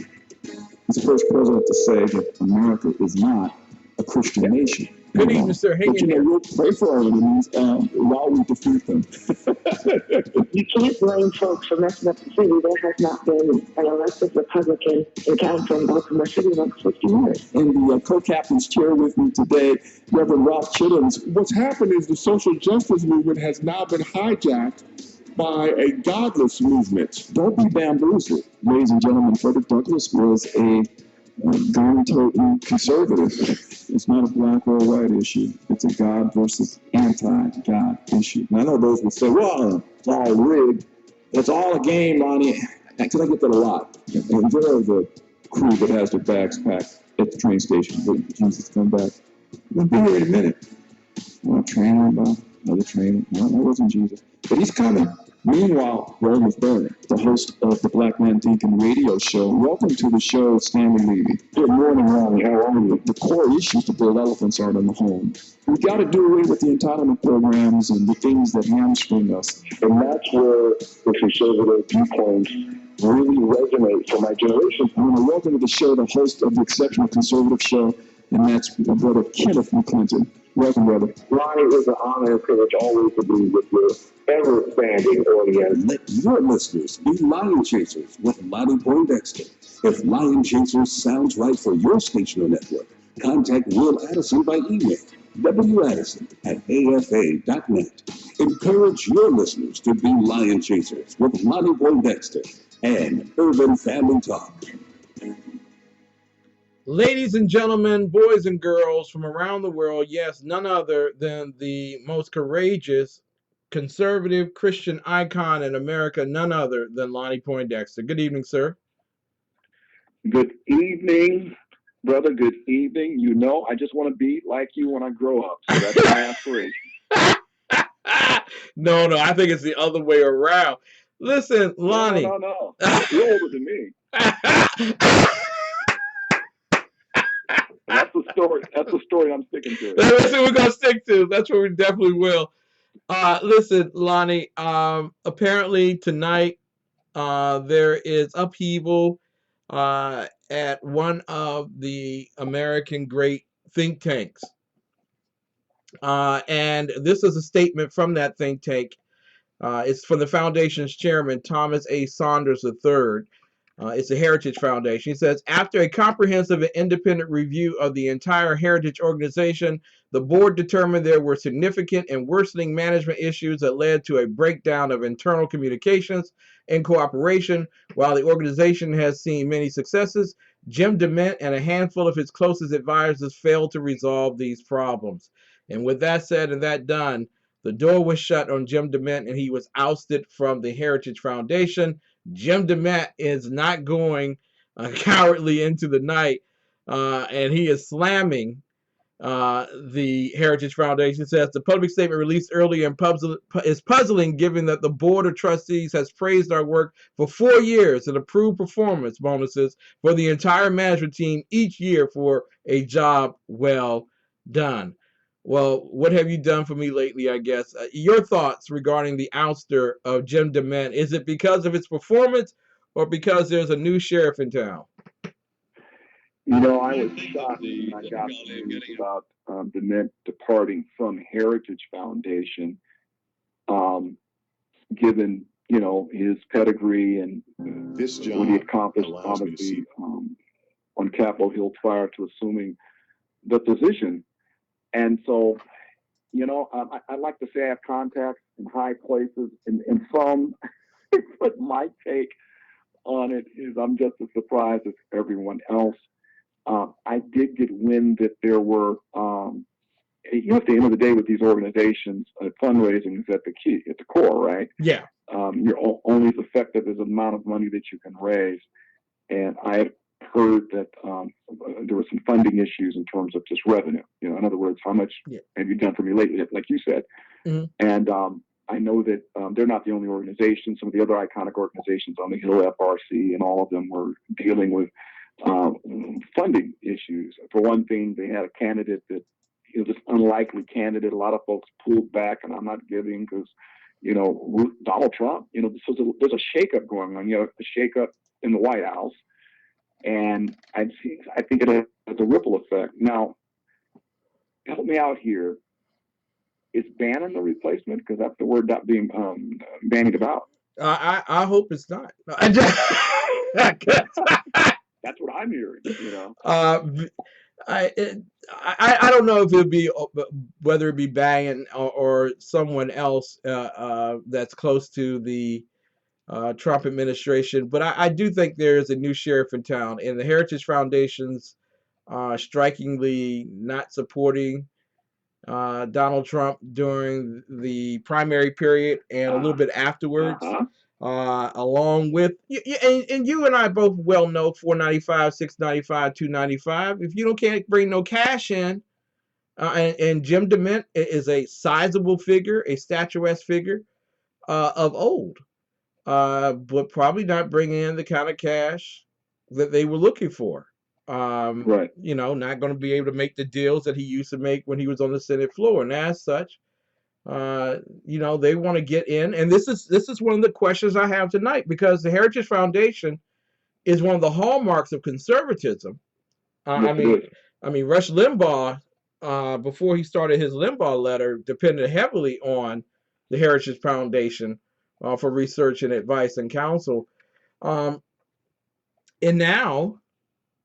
Speaker 6: He's the first president to say that America is not a Christian nation.
Speaker 1: Good evening, sir. Hang
Speaker 6: But
Speaker 1: in there.
Speaker 6: we'll pray for our enemies while we defeat them.
Speaker 12: You can't blame folks for messing up the city. There has not been an elected Republican in council in Baltimore City in over 50 years.
Speaker 6: And the co-captain's chair with me today, Reverend Ralph Chittams.
Speaker 13: What's happened is the social justice movement has now been hijacked by a godless movement.
Speaker 6: Don't be bamboozled. Ladies and gentlemen, Frederick Douglass was a gun-toting conservative. It's not a black or a white issue. It's a God versus anti-God issue. And I know those will say, well, it's all rigged. It's all a game, Lonnie. Because I get that a lot. And there are the crew that has their bags packed at the train station waiting for Jesus to come back. We'll be here in a minute. One train about another train. No, that wasn't Jesus. But he's coming. Meanwhile, Rome is burning. The host of the Black Man Deacon radio show. Welcome to the show, Stanley Levy.
Speaker 11: Good morning, Lonnie. How are you?
Speaker 6: The core issues to build elephants aren't in the home. We got to do away with the entitlement programs and the things that hamstring us.
Speaker 11: And that's where the conservative viewpoints really resonate for my generation.
Speaker 6: I want to welcome to the show the host of the Exceptional Conservative Show, and that's my brother Kenneth McClinton. Welcome, brother.
Speaker 11: Lonnie, it is an honor and privilege always to be with your ever-expanding audience.
Speaker 4: Let your listeners be lion chasers with Lonnie Poindexter. If Lion Chasers sounds right for your station or network, contact Will Addison by email, waddison@afa.net. Encourage your listeners to be lion chasers with Lonnie Poindexter and Urban Family Talk.
Speaker 1: Ladies and gentlemen, boys and girls from around the world, yes, none other than the most courageous conservative Christian icon in America, none other than Lonnie Poindexter. Good evening, sir.
Speaker 14: Good evening, brother. Good evening. You know, I just want to be like you when I grow up. So that's my aspiration.
Speaker 1: No, I think it's the other way around. Listen, Lonnie.
Speaker 14: No. You're older than me. That's the story. That's the story I'm sticking to.
Speaker 1: That's what we're gonna stick to. That's what we definitely will. Listen, Lonnie. Apparently tonight, there is upheaval at one of the American great think tanks, and this is a statement from that think tank. It's from the foundation's chairman, Thomas A. Saunders III. It's a Heritage Foundation. He says, after a comprehensive and independent review of the entire Heritage organization, the board determined there were significant and worsening management issues that led to a breakdown of internal communications and cooperation. While the organization has seen many successes, Jim DeMint and a handful of his closest advisors failed to resolve these problems. And with that said and that done, the door was shut on Jim DeMint and he was ousted from the Heritage Foundation. Jim DeMint is not going cowardly into the night, and he is slamming the Heritage Foundation. Says the public statement released earlier is puzzling, given that the Board of Trustees has praised our work for 4 years and approved performance bonuses for the entire management team each year for a job well done. Well, what have you done for me lately, I guess? Your thoughts regarding the ouster of Jim DeMint. Is it because of his performance or because there's a new sheriff in town?
Speaker 14: You know, I was shocked when I got the news about DeMint departing from Heritage Foundation, given, you know, his pedigree and what he accomplished, obviously, on Capitol Hill prior to assuming the position. And so, you know, I like to say I have contacts in high places, and some, but my take on it is I'm just as surprised as everyone else. I did get wind that there were, you have to, at the end of the day with these organizations, fundraising is at the core, right?
Speaker 1: Yeah.
Speaker 14: You're only as effective as the amount of money that you can raise. And I had heard that there were some funding issues in terms of just revenue. You know, in other words, how much have you done for me lately, like you said?
Speaker 1: Mm-hmm.
Speaker 14: And I know that they're not the only organization. Some of the other iconic organizations on the Hill, FRC, and all of them were dealing with funding issues. For one thing, they had a candidate that, this unlikely candidate. A lot of folks pulled back, and I'm not giving because, Donald Trump, there's a shakeup going on, a shakeup in the White House. And I think it has a ripple effect. Now, help me out here. Is Bannon the replacement? Because that's the word not being bandied about.
Speaker 1: I hope it's not.
Speaker 14: That's what I'm hearing.
Speaker 1: I don't know if it'll be whether it be Bannon or someone else that's close to the Trump administration, but I do think there's a new sheriff in town, and the Heritage Foundation's strikingly not supporting Donald Trump during the primary period and a little bit afterwards, along with and you and I both well know 495, 695, 295. If you can't bring no cash in, and Jim DeMint is a sizable figure, a statuesque figure of old, but probably not bringing in the kind of cash that they were looking for.
Speaker 14: Right.
Speaker 1: Not going to be able to make the deals that he used to make when he was on the Senate floor. And as such, they want to get in. And this is one of the questions I have tonight, because the Heritage Foundation is one of the hallmarks of conservatism. I mean, Rush Limbaugh, before he started his Limbaugh letter, depended heavily on the Heritage Foundation for research and advice and counsel. And now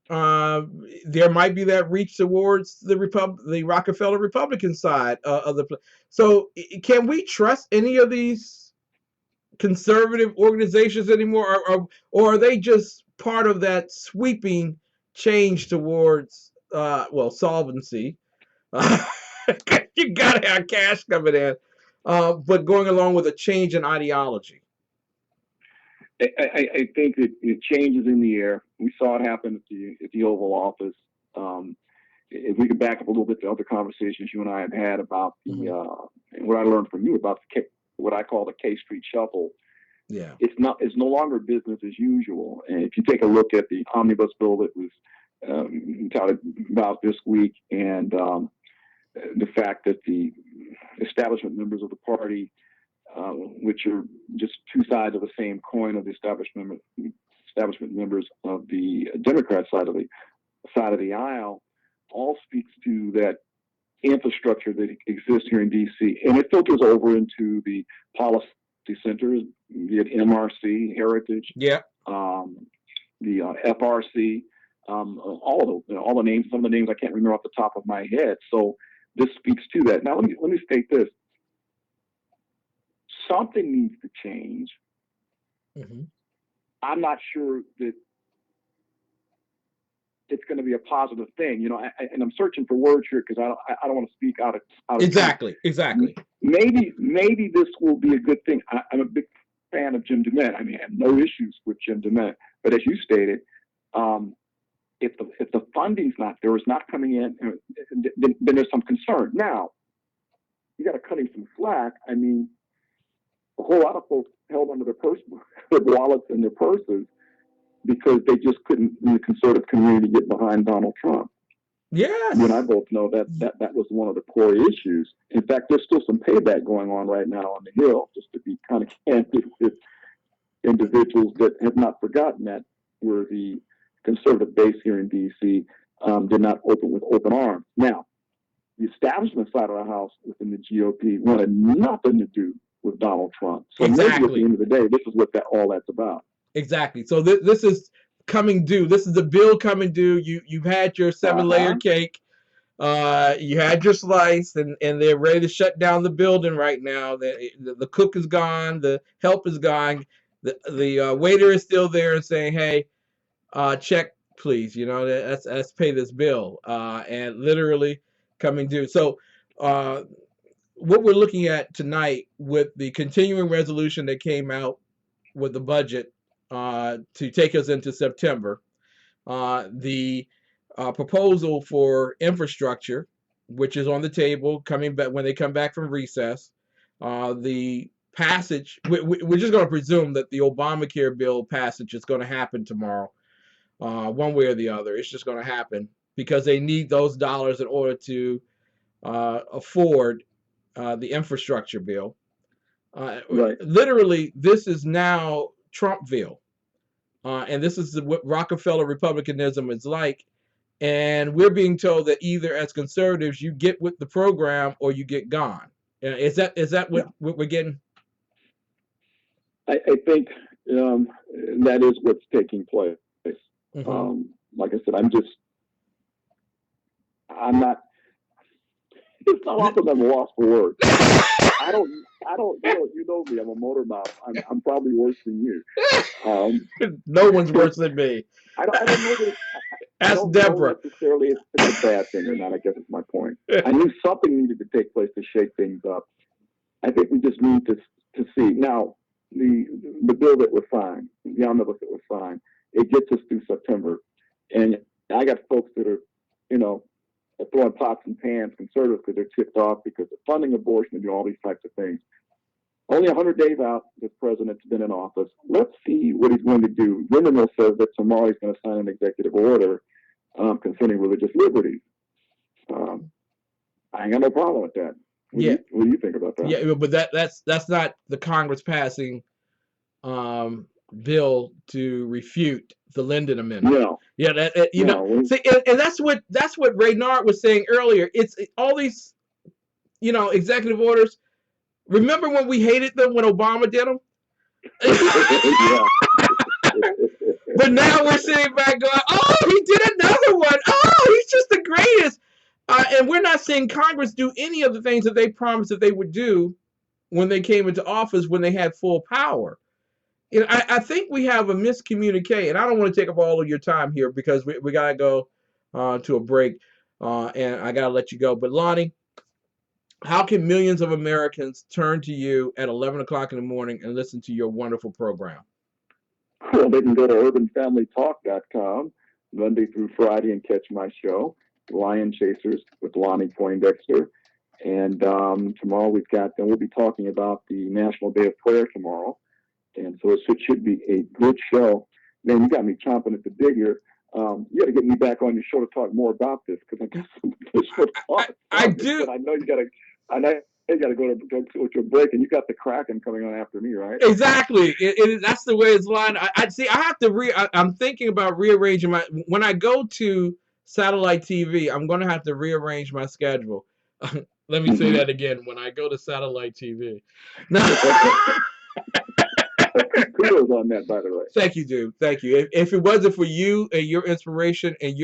Speaker 1: there might be that reach towards the Rockefeller Republican side of the. So can we trust any of these conservative organizations anymore, or are they just part of that sweeping change towards solvency? You gotta have cash coming in, but going along with a change in ideology.
Speaker 14: I think that it changes in the air. We saw it happen at the Oval Office. If we could back up a little bit to other conversations you and I have had about what I learned from you about what I call the K Street Shuffle.
Speaker 1: Yeah,
Speaker 14: it's no longer business as usual. And if you take a look at the omnibus bill that was touted about this week, and the fact that the establishment members of the party, which are just two sides of the same coin of the establishment members of the Democrat side of the aisle, all speaks to that infrastructure that exists here in D.C. and it filters over into the policy centers, be it MRC, Heritage, the FRC, all the names. Some of the names I can't remember off the top of my head. So this speaks to that. Now let me state this. Something needs to change. I'm not sure that it's going to be a positive thing, and I'm searching for words here because I don't want to speak out of
Speaker 1: Exactly.
Speaker 14: Maybe this will be a good thing. I'm a big fan of Jim DeMint. I mean, I have no issues with Jim DeMint, but as you stated, if the funding's not there, it's not coming in, then there's some concern. Now, you got to cut him some slack. I mean, a whole lot of folks held under their wallets and their purses because they just couldn't, in the conservative community, get behind Donald Trump.
Speaker 1: Yes.
Speaker 14: You and I both know that was one of the core issues. In fact, there's still some payback going on right now on the Hill, just to be kind of candid with individuals that have not forgotten that, where the conservative base here in D.C. did not open with open arms. Now, the establishment side of the house within the GOP wanted nothing to do with Donald Trump. So maybe at the end of the day, this is what all that's about.
Speaker 1: Exactly. So this is coming due. This is the bill coming due. You've had your 7-layer cake. You had your slice, and they're ready to shut down the building right now. The cook is gone. The help is gone. The waiter is still there and saying, "Hey, check, please. Let's pay this bill." And literally coming due. So what we're looking at tonight with the continuing resolution that came out with the budget to take us into September, the proposal for infrastructure, which is on the table, coming back when they come back from recess, the passage, we're just going to presume that the Obamacare bill passage is going to happen tomorrow, one way or the other. It's just going to happen because they need those dollars in order to afford the infrastructure bill.
Speaker 14: Right.
Speaker 1: Literally, this is now Trumpville. And this is what Rockefeller Republicanism is like. And we're being told that either as conservatives, you get with the program or you get gone. Is that what we're getting?
Speaker 14: I think that is what's taking place.
Speaker 1: Mm-hmm.
Speaker 14: Like I said, I'm not, it's not often I'm lost for words. I don't, you know me, I'm a motor mouth. I'm probably worse than you.
Speaker 1: No one's worse than me.
Speaker 14: I don't know that I don't
Speaker 1: Deborah.
Speaker 14: know necessarily if it's a bad thing or not. I guess is my point. I knew something needed to take place to shake things up. I think we just need to see. Now, the bill that was signed, the omnibus that was signed, it gets us through September. And I got folks that are, throwing pots and pans, conservatives, because they're tipped off because they're funding abortion and doing all these types of things. Only 100 days out, this president's been in office. Let's see what he's going to do. Windmill says that tomorrow he's going to sign an executive order concerning religious liberty. I ain't got no problem with that. What do you think about that?
Speaker 1: Yeah, but that's not the Congress passing bill to refute the Linden Amendment.
Speaker 14: No.
Speaker 1: Yeah, see, and that's what Raynard was saying earlier. It's all these, executive orders. Remember when we hated them when Obama did them? But now we're sitting back going, oh, he did another one. Oh, he's just the greatest. And we're not seeing Congress do any of the things that they promised that they would do when they came into office, when they had full power. I think we have a miscommunication, and I don't want to take up all of your time here because we got to go to a break, and I got to let you go. But Lonnie, how can millions of Americans turn to you at 11 o'clock in the morning and listen to your wonderful program?
Speaker 14: Well, they can go to urbanfamilytalk.com Monday through Friday and catch my show, Lion Chasers with Lonnie Poindexter. And tomorrow we'll be talking about the National Day of Prayer tomorrow. And so it should be a good show. Man, you got me chomping at the big here. You got to get me back on your show to talk more about this because I got some additional thoughts.
Speaker 1: I do.
Speaker 14: But I know you got to go to a break, and you got the Kraken coming on after me, right?
Speaker 1: Exactly. That's the way it's lined. I see. I have to I'm thinking about rearranging when I go to satellite TV. I'm going to have to rearrange my schedule. Let me say that again. When I go to satellite TV.
Speaker 14: Kudos on that, by the way.
Speaker 1: Thank you, dude. Thank you. If it wasn't for you and your inspiration and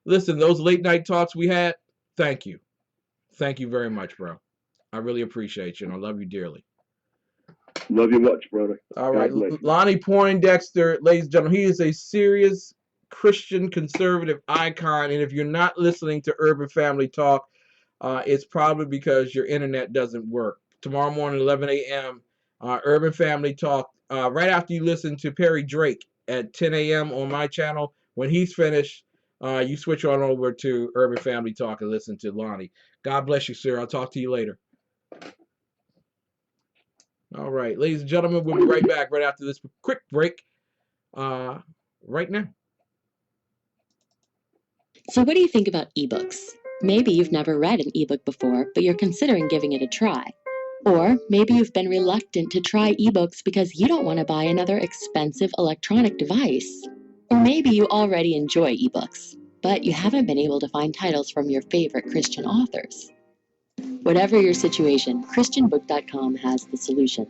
Speaker 1: listen, those late night talks we had, thank you. Thank you very much, bro. I really appreciate you, and I love you dearly.
Speaker 14: Love you much, brother.
Speaker 1: All right. Lonnie Poindexter, ladies and gentlemen, he is a serious Christian conservative icon, and if you're not listening to Urban Family Talk, it's probably because your internet doesn't work. Tomorrow morning, 11 a.m., Urban Family Talk, right after you listen to Perry Drake at 10 a.m. on my channel. When he's finished, you switch on over to Urban Family Talk and listen to Lonnie. God bless you, sir. I'll talk to you later. All right, ladies and gentlemen, we'll be right back right after this quick break right now.
Speaker 15: So what do you think about ebooks? Maybe you've never read an ebook before, but you're considering giving it a try. Or maybe you've been reluctant to try ebooks because you don't want to buy another expensive electronic device. Or maybe you already enjoy ebooks, but you haven't been able to find titles from your favorite Christian authors. Whatever your situation, ChristianBook.com has the solution.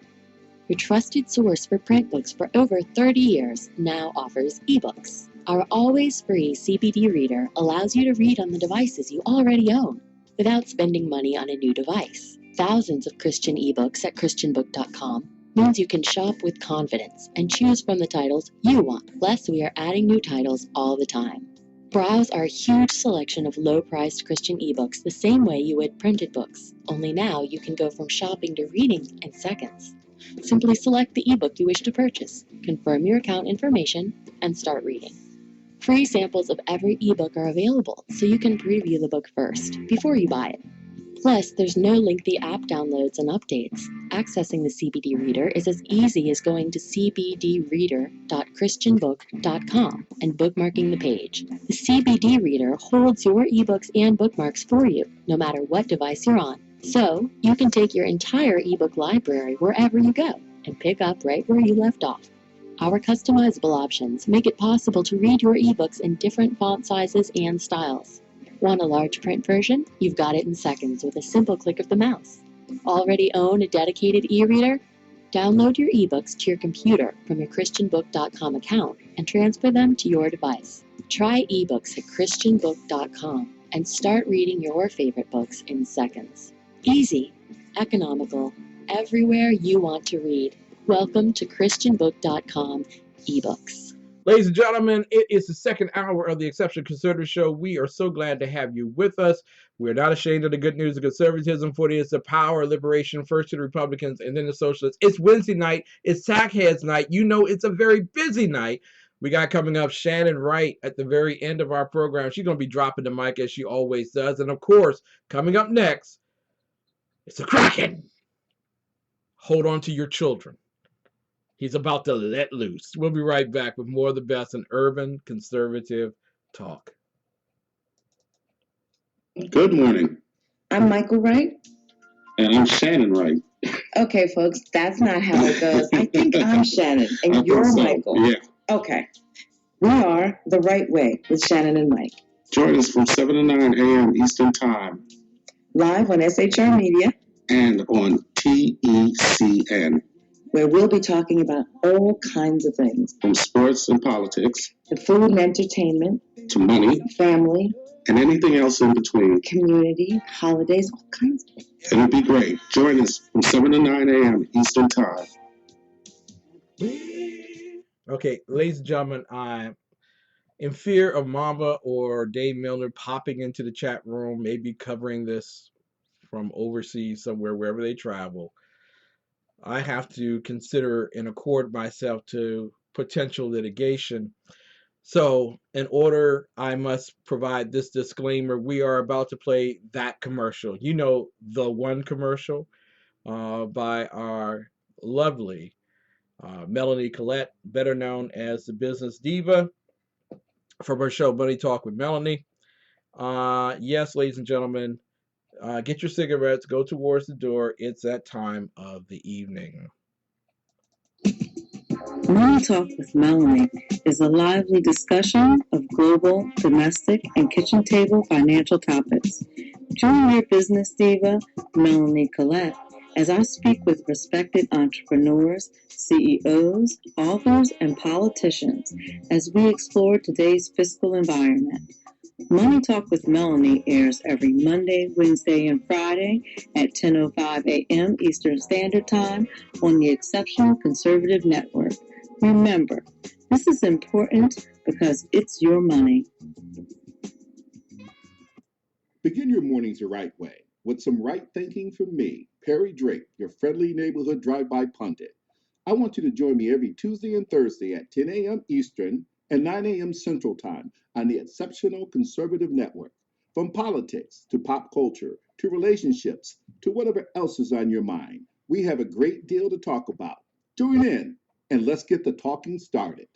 Speaker 15: Your trusted source for print books for over 30 years now offers ebooks. Our always free CBD reader allows you to read on the devices you already own without spending money on a new device. Thousands of Christian ebooks at ChristianBook.com means you can shop with confidence and choose from the titles you want. Plus, we are adding new titles all the time. Browse our huge selection of low-priced Christian ebooks the same way you would printed books, only now you can go from shopping to reading in seconds. Simply select the ebook you wish to purchase, confirm your account information, and start reading. Free samples of every ebook are available, so you can preview the book first, before you buy it. Plus, there's no lengthy app downloads and updates. Accessing the CBD Reader is as easy as going to cbdreader.christianbook.com and bookmarking the page. The CBD Reader holds your ebooks and bookmarks for you, no matter what device you're on. So, you can take your entire ebook library wherever you go and pick up right where you left off. Our customizable options make it possible to read your ebooks in different font sizes and styles. Want a large print version? You've got it in seconds with a simple click of the mouse. Already own a dedicated e-reader? Download your ebooks to your computer from your christianbook.com account and transfer them to your device. Try ebooks at christianbook.com and start reading your favorite books in seconds. Easy, economical, everywhere you want to read. Welcome to christianbook.com ebooks.
Speaker 1: Ladies and gentlemen, it is the second hour of the Exceptional Conservative Show. We are so glad to have you with us. We're not ashamed of the good news of conservatism, for it is the power of liberation, first to the Republicans and then the Socialists. It's Wednesday night. It's Tackheads night. You know it's a very busy night. We got coming up Shannon Wright at the very end of our program. She's going to be dropping the mic as she always does. And, of course, coming up next, it's a Kraken. Hold on to your children. He's about to let loose. We'll be right back with more of the best in urban conservative talk.
Speaker 6: Good morning.
Speaker 16: I'm Michael Wright.
Speaker 6: And I'm Shannon Wright.
Speaker 16: Okay, folks, that's not how it goes. I think I'm Shannon and you're Michael.
Speaker 6: Yeah.
Speaker 16: Okay. We are The Right Way with Shannon and Mike.
Speaker 6: Join us from 7 to 9 a.m. Eastern Time.
Speaker 16: Live on SHR Media.
Speaker 6: And on TECN.
Speaker 16: Where we'll be talking about all kinds of things.
Speaker 6: From sports and politics.
Speaker 16: To food and entertainment.
Speaker 6: To money.
Speaker 16: Family.
Speaker 6: And anything else in between.
Speaker 16: Community, holidays, all kinds of things.
Speaker 6: It'll be great. Join us from 7 to 9 a.m. Eastern Time.
Speaker 1: Okay, ladies and gentlemen, I'm in fear of Mamba or Dave Milner popping into the chat room, maybe covering this from overseas somewhere, wherever they travel. I have to consider and accord myself to potential litigation. So in order, I must provide this disclaimer. We are about to play that commercial. You know, the one commercial by our lovely Melanie Collette, better known as the Business Diva, from her show Money Talk with Melanie. Yes, ladies and gentlemen, get your cigarettes, go towards the door. It's that time of the evening.
Speaker 16: Money Talk with Melanie is a lively discussion of global, domestic, and kitchen table financial topics. Join your business diva, Melanie Collette, as I speak with respected entrepreneurs, CEOs, authors, and politicians as we explore today's fiscal environment. Money Talk with Melanie airs every Monday, Wednesday, and Friday at 10:05 a.m. Eastern Standard Time on the Exceptional Conservative Network. Remember, this is important because it's your money.
Speaker 17: Begin your mornings the right way with some right thinking from me, Perry Drake, your friendly neighborhood drive-by pundit. I want you to join me every Tuesday and Thursday at 10 a.m. Eastern and 9 a.m. Central Time on the Exceptional Conservative Network. From politics to pop culture to relationships to whatever else is on your mind, we have a great deal to talk about. Tune in and let's get the talking started.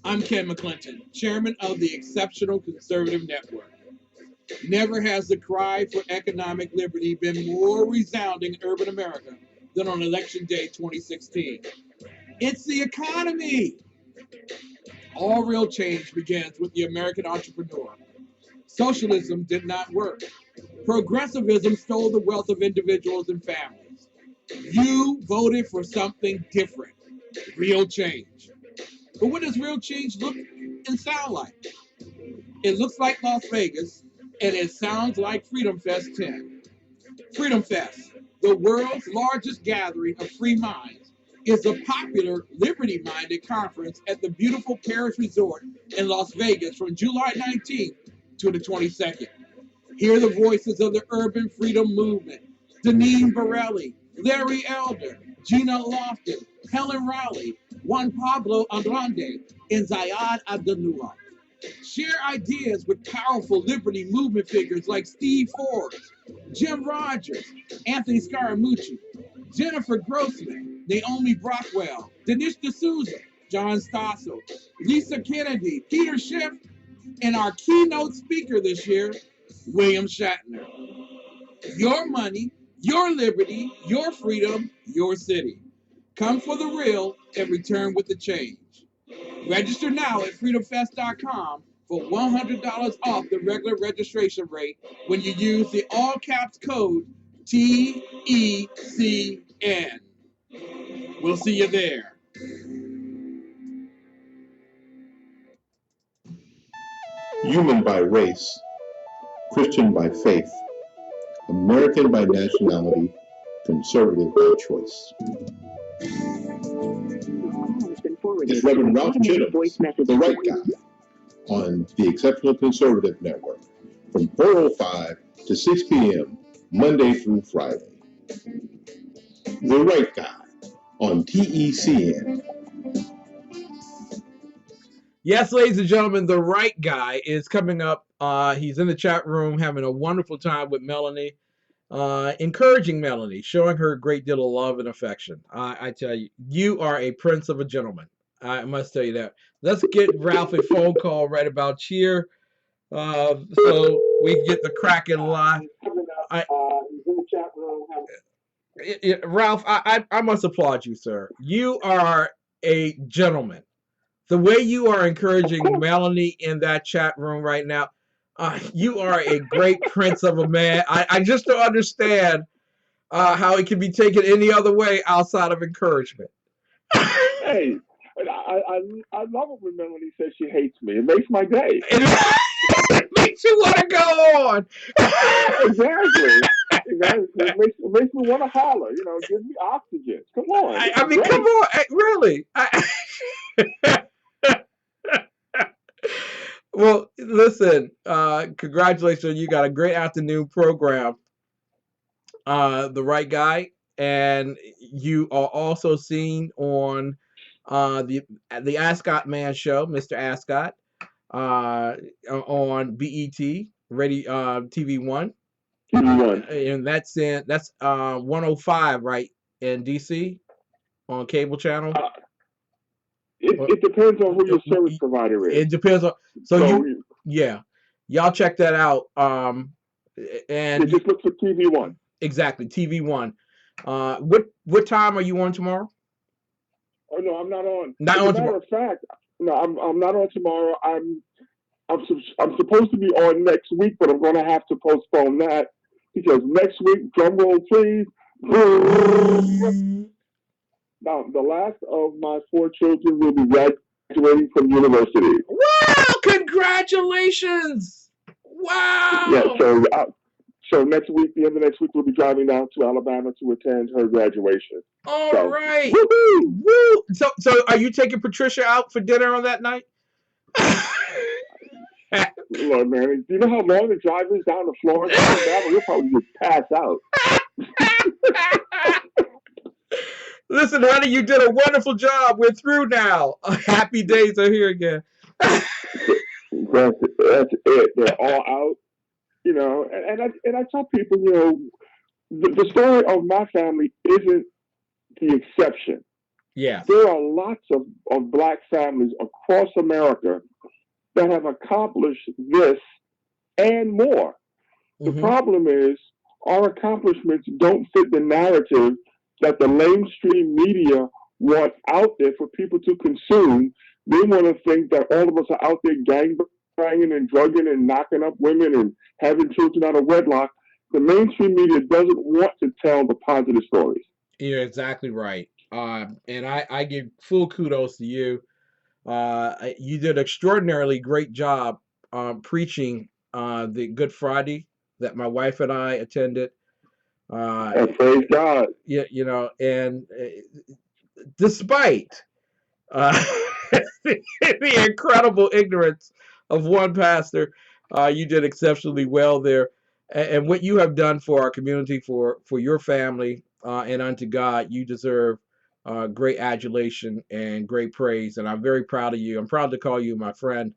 Speaker 1: I'm Ken McClinton, chairman of the Exceptional Conservative Network. Never has the cry for economic liberty been more resounding in urban America than on Election Day 2016. It's the economy. All real change begins with the American entrepreneur. Socialism did not work. Progressivism stole the wealth of individuals and families. You voted for something different, real change. But what does real change look and sound like? It looks like Las Vegas, and it sounds like Freedom Fest 10. Freedom Fest, the world's largest gathering of free minds, is a popular liberty-minded conference at the beautiful Paris Resort in Las Vegas from July 19th to the 22nd. Hear the voices of the urban freedom movement, Deneen Borelli, Larry Elder, Gina Lofton, Helen Rowley, Juan Pablo Andrade, and Zayad Abdul-Nuur. Share ideas with powerful liberty movement figures like Steve Forbes, Jim Rogers, Anthony Scaramucci, Jennifer Grossman, Naomi Brockwell, Dinesh D'Souza, John Stossel, Lisa Kennedy, Peter Schiff, and our keynote speaker this year, William Shatner. Your money, your liberty, your freedom, your city. Come for the real and return with the change. Register now at freedomfest.com for $100 off the regular registration rate when you use the all caps code TECN. We'll see you there.
Speaker 11: Human by race, Christian by faith, American by nationality, conservative by choice. It's Reverend Ralph Chittams, the right guy, on the Exceptional Conservative Network from 4:05 to 6 p.m. Monday through Friday. The Right Guy on TECN.
Speaker 1: Yes, ladies and gentlemen, the right guy is coming up. He's in the chat room having a wonderful time with Melanie, encouraging Melanie, showing her a great deal of love and affection. I tell you, you are a prince of a gentleman. I must tell you that. Let's get Ralph a phone call right about here, so we can get the Kraken live. Ralph, I must applaud you, sir. You are a gentleman. The way you are encouraging Melanie in that chat room right now, you are a great prince of a man. I just don't understand how it can be taken any other way outside of encouragement.
Speaker 13: Hey, I love it when Melanie says she hates me. It makes my day.
Speaker 1: It makes you want to go on.
Speaker 13: Exactly. It makes me want to holler. You know, give me oxygen. Come on.
Speaker 1: I mean, come on. Really. Well, listen, congratulations. You got a great afternoon program, The Right Guy. And you are also seen on the Ascot Man Show, Mr. Ascot, on BET, Radio TV1. And that's 105, right, in DC on cable channel.
Speaker 13: It depends on who your service provider is.
Speaker 1: It depends on y'all check that out. And
Speaker 13: just look for TV1.
Speaker 1: Exactly, TV1. What time are you on tomorrow?
Speaker 13: Oh no, I'm not on.
Speaker 1: Not
Speaker 13: As
Speaker 1: on
Speaker 13: a matter
Speaker 1: tomorrow.
Speaker 13: of fact, no, I'm not on tomorrow. I'm supposed to be on next week, but I'm going to have to postpone that because next week, drum roll please. Now, the last of my 4 children will be graduating from university.
Speaker 1: Wow! Congratulations! Wow!
Speaker 13: Yeah, so next week, the end of next week, we'll be driving down to Alabama to attend her graduation.
Speaker 1: All right. Woo! So are you taking Patricia out for dinner on that night?
Speaker 13: Lord, man, do you know how long the drive is down to Florida? You'll probably just pass out.
Speaker 1: Listen, honey, you did a wonderful job. We're through now. Happy days are here again.
Speaker 13: That's it. They're all out. You know, and I tell people, you know, the story of my family isn't the exception.
Speaker 1: Yeah.
Speaker 13: There are lots of black families across America that have accomplished this and more. The problem is our accomplishments don't fit the narrative that the mainstream media want out there for people to consume. They want to think that all of us are out there gangbanging and drugging and knocking up women and having children out of wedlock. The mainstream media doesn't want to tell the positive stories.
Speaker 1: You're exactly right. And I give full kudos to you. You did an extraordinarily great job preaching the Good Friday that my wife and I attended.
Speaker 13: Praise God.
Speaker 1: Yeah, you know, and despite the incredible ignorance of one pastor, you did exceptionally well there. And what you have done for our community, for your family, and unto God, you deserve great adulation and great praise. And I'm very proud of you. I'm proud to call you my friend,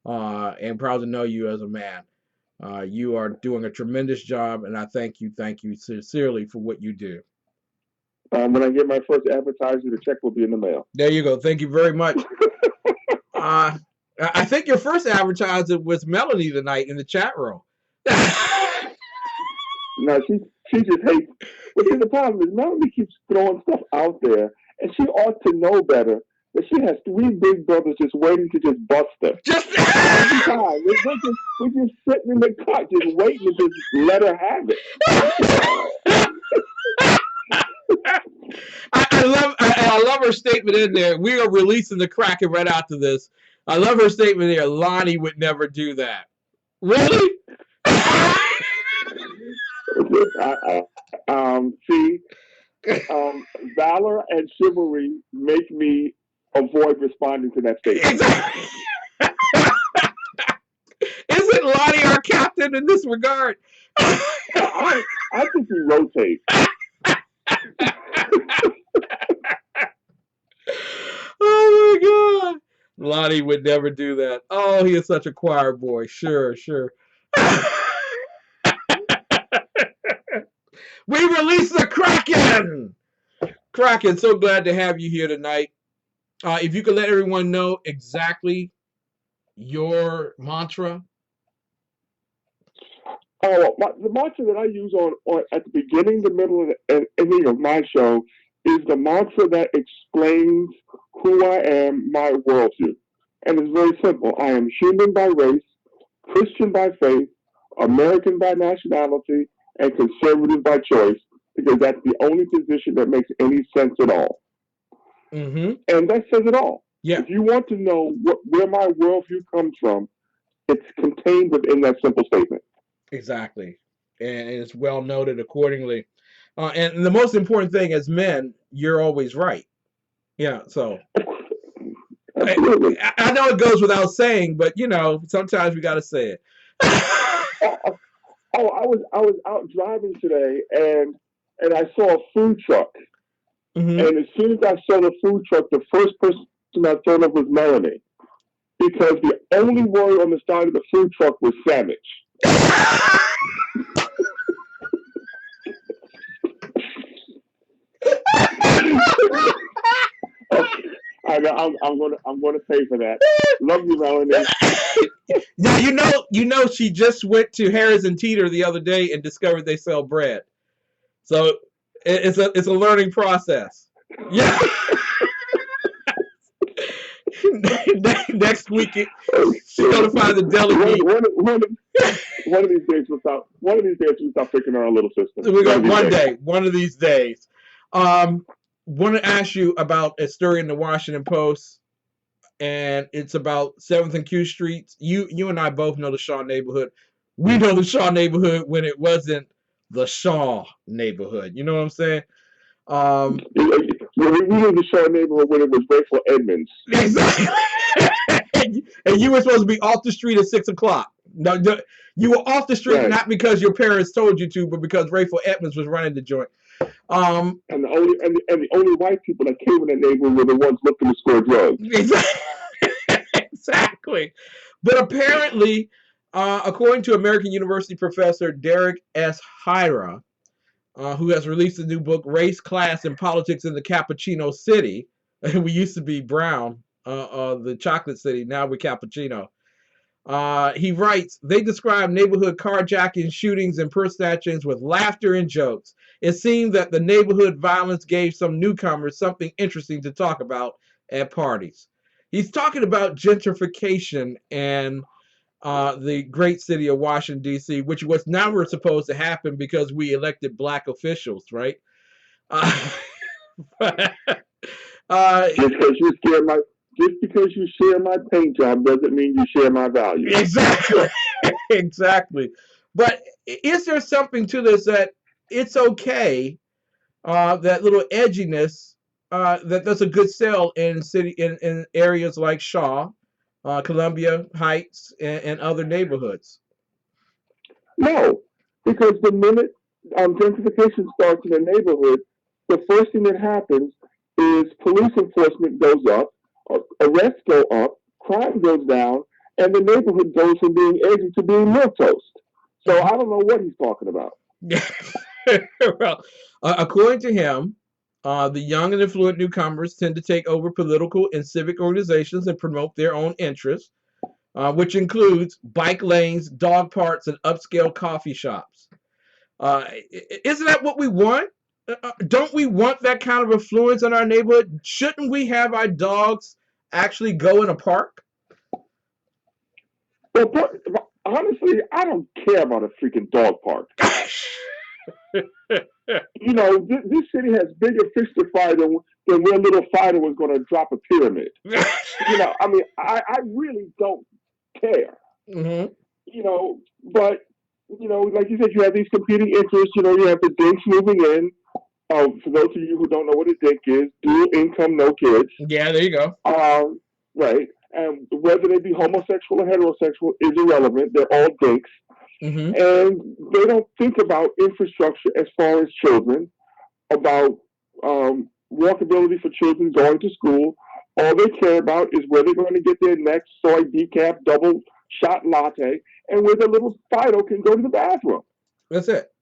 Speaker 1: and proud to know you as a man. You are doing a tremendous job, and I thank you sincerely for what you do.
Speaker 13: When I get my first advertiser, the check will be in the mail.
Speaker 1: There you go. Thank you very much. I think your first advertiser was Melanie tonight in the chat room.
Speaker 13: No, she just hates. But see, the problem is Melanie keeps throwing stuff out there, and she ought to know better. That she has 3 big brothers just waiting to just bust her. Every time. We're just sitting in the car, just waiting to just let her have it.
Speaker 1: I love her statement in there. We are releasing the Kraken right after this. I love her statement there. Lonnie would never do that. Really?
Speaker 13: Valor and chivalry make me avoid responding to that statement.
Speaker 1: Isn't Lonnie our captain in this regard?
Speaker 13: I think we rotate.
Speaker 1: Oh my God. Lonnie would never do that. Oh, he is such a choir boy. Sure. We release the Kraken! Kraken, so glad to have you here tonight. If you could let everyone know exactly your mantra.
Speaker 13: The mantra that I use on at the beginning, the middle, and ending of my show is the mantra that explains who I am, my worldview. And it's very simple. I am human by race, Christian by faith, American by nationality, and conservative by choice, because that's the only position that makes any sense at all.
Speaker 1: Mm-hmm.
Speaker 13: And that says it all.
Speaker 1: Yeah.
Speaker 13: If you want to know where my worldview comes from, it's contained within that simple statement.
Speaker 1: Exactly. And it's well noted accordingly. And the most important thing as men, you're always right. Yeah, so I know it goes without saying, but sometimes we got to say it.
Speaker 13: I was out driving today and I saw a food truck. Mm-hmm. And as soon as I saw the food truck, the first person I thought of was Melanie. Because the only word on the side of the food truck was sandwich. I'm gonna pay for that. Love you, Melanie.
Speaker 1: Now you know she just went to Harris and Teeter the other day and discovered they sell bread. So it's a learning process. Yeah. Next week she's gonna find the deli meat.
Speaker 13: One of these days we'll stop picking our little sister.
Speaker 1: We got one of these days. Want to ask you about a story in the Washington Post, and it's about 7th and Q Streets. You and I both know the Shaw neighborhood. We know the Shaw neighborhood when it wasn't the Shaw neighborhood. You know what I'm saying?
Speaker 13: We knew the Shaw neighborhood when it was Rayful Edmonds.
Speaker 1: Exactly. And you were supposed to be off the street at 6 o'clock. No, you were off the street, right, not because your parents told you to, but because Rayful Edmonds was running the joint.
Speaker 13: And the only white people that came in that neighborhood were the ones looking to score drugs.
Speaker 1: Exactly. But apparently, according to American University professor Derek S. Hyra, who has released a new book, Race, Class, and Politics in the Cappuccino City. We used to be brown, the chocolate city. Now we're cappuccino. He writes, they describe neighborhood carjacking, shootings, and purse snatchings with laughter and jokes. It seemed that the neighborhood violence gave some newcomers something interesting to talk about at parties. He's talking about gentrification and the great city of Washington, D.C., which was never supposed to happen because we elected black officials, right?
Speaker 13: Just because you share my paint job doesn't mean you share my values.
Speaker 1: Exactly. Exactly. But is there something to this that it's okay, that little edginess, that's a good sell in areas like Shaw, Columbia Heights, and other neighborhoods?
Speaker 13: No, because the minute gentrification starts in a neighborhood, the first thing that happens is police enforcement goes up, arrests go up, crime goes down, and the neighborhood goes from being edgy to being milquetoast. So I don't know what he's talking about.
Speaker 1: Well, according to him, the young and affluent newcomers tend to take over political and civic organizations and promote their own interests, which includes bike lanes, dog parks, and upscale coffee shops. Isn't that what we want? Don't we want that kind of influence in our neighborhood? Shouldn't we have our dogs actually go in a park?
Speaker 13: Well, honestly, I don't care about a freaking dog park. You know, this city has bigger fish to fry than where little fighter was going to drop a pyramid. You know, I mean, I really don't care.
Speaker 1: Mm-hmm.
Speaker 13: You know, but, you know, like you said, you have these competing interests. You know, you have the dinks moving in. For those of you who don't know what a dink is, dual income, no kids.
Speaker 1: Yeah, there you go.
Speaker 13: Right. And whether they be homosexual or heterosexual is irrelevant. They're all dinks.
Speaker 1: Mm-hmm.
Speaker 13: And they don't think about infrastructure as far as children, about walkability for children going to school. All they care about is where they're going to get their next soy decaf double shot latte and where the little Fido can go to the bathroom.
Speaker 1: That's it.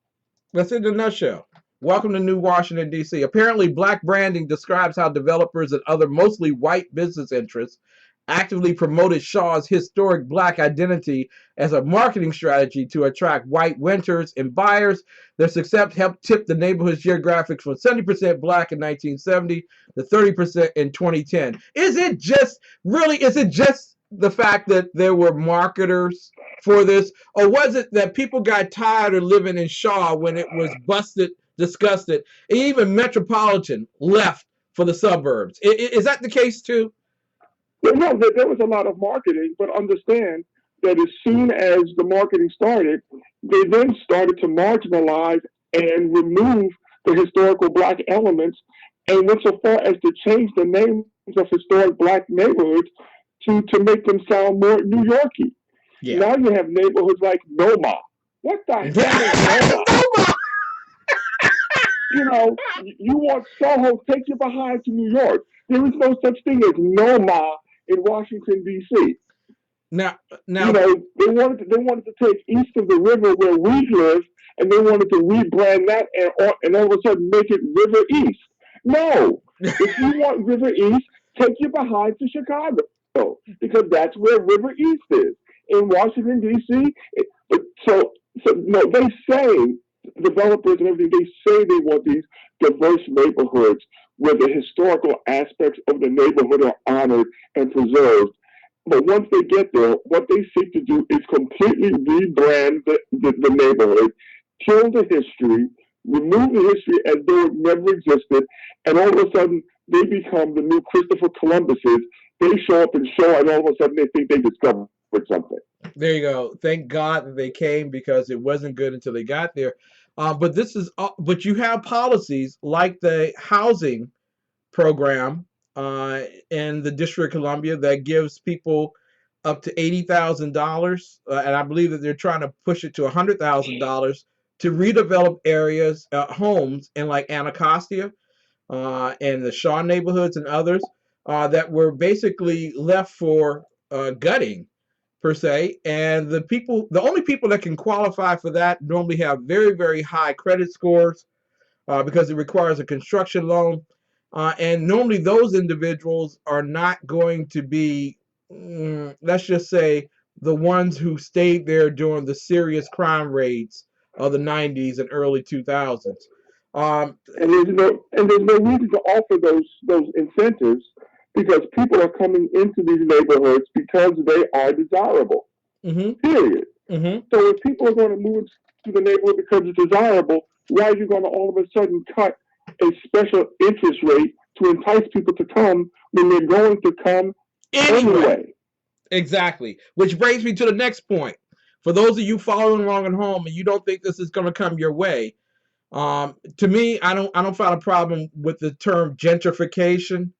Speaker 1: That's it in a nutshell. Welcome to New Washington, D.C. Apparently, black branding describes how developers and other mostly white business interests actively promoted Shaw's historic black identity as a marketing strategy to attract white renters and buyers. Their success helped tip the neighborhood's geographics from 70% black in 1970 to 30% in 2010. Is it just the fact that there were marketers for this, or was it that people got tired of living in Shaw when it was busted, disgusted, and even Metropolitan left for the suburbs? Is that the case too?
Speaker 13: Well, no, there was a lot of marketing, but understand that as soon as the marketing started, they then started to marginalize and remove the historical black elements and went so far as to change the names of historic black neighborhoods to make them sound more New Yorky. Yeah. Now you have neighborhoods like Noma. What the hell is Noma? You know, you want Soho, take you behind to New York. There is no such thing as Noma in Washington, D.C.
Speaker 1: Now,
Speaker 13: you know, they wanted to take east of the river where we live, and they wanted to rebrand that and all of a sudden make it River East. No, if you want River East, take you behind to Chicago, because that's where River East is in Washington D.C. So no, they say, developers and everything, they say they want these diverse neighborhoods where the historical aspects of the neighborhood are honored and preserved. But once they get there, what they seek to do is completely rebrand the neighborhood, kill the history, remove the history as though it never existed, and all of a sudden they become the new Christopher Columbuses. They show up and show, and all of a sudden they think they discovered something.
Speaker 1: There you go. Thank God that they came, because it wasn't good until they got there. But you have policies like the housing program in the District of Columbia that gives people up to $80,000, and I believe that they're trying to push it to $100,000 to redevelop areas, homes in like Anacostia and the Shaw neighborhoods and others that were basically left for gutting, per se. And the only people that can qualify for that normally have very, very high credit scores because it requires a construction loan. And normally those individuals are not going to be, let's just say, the ones who stayed there during the serious crime raids of the 90s and early 2000s.
Speaker 13: And there's no reason to offer those incentives, because people are coming into these neighborhoods because they are desirable.
Speaker 1: Mm-hmm.
Speaker 13: Period.
Speaker 1: Mm-hmm.
Speaker 13: So if people are going to move to the neighborhood because it's desirable, why are you going to all of a sudden cut a special interest rate to entice people to come when they're going to come anyway?
Speaker 1: Exactly. Which brings me to the next point. For those of you following along at home and you don't think this is going to come your way, to me, I don't find a problem with the term gentrification.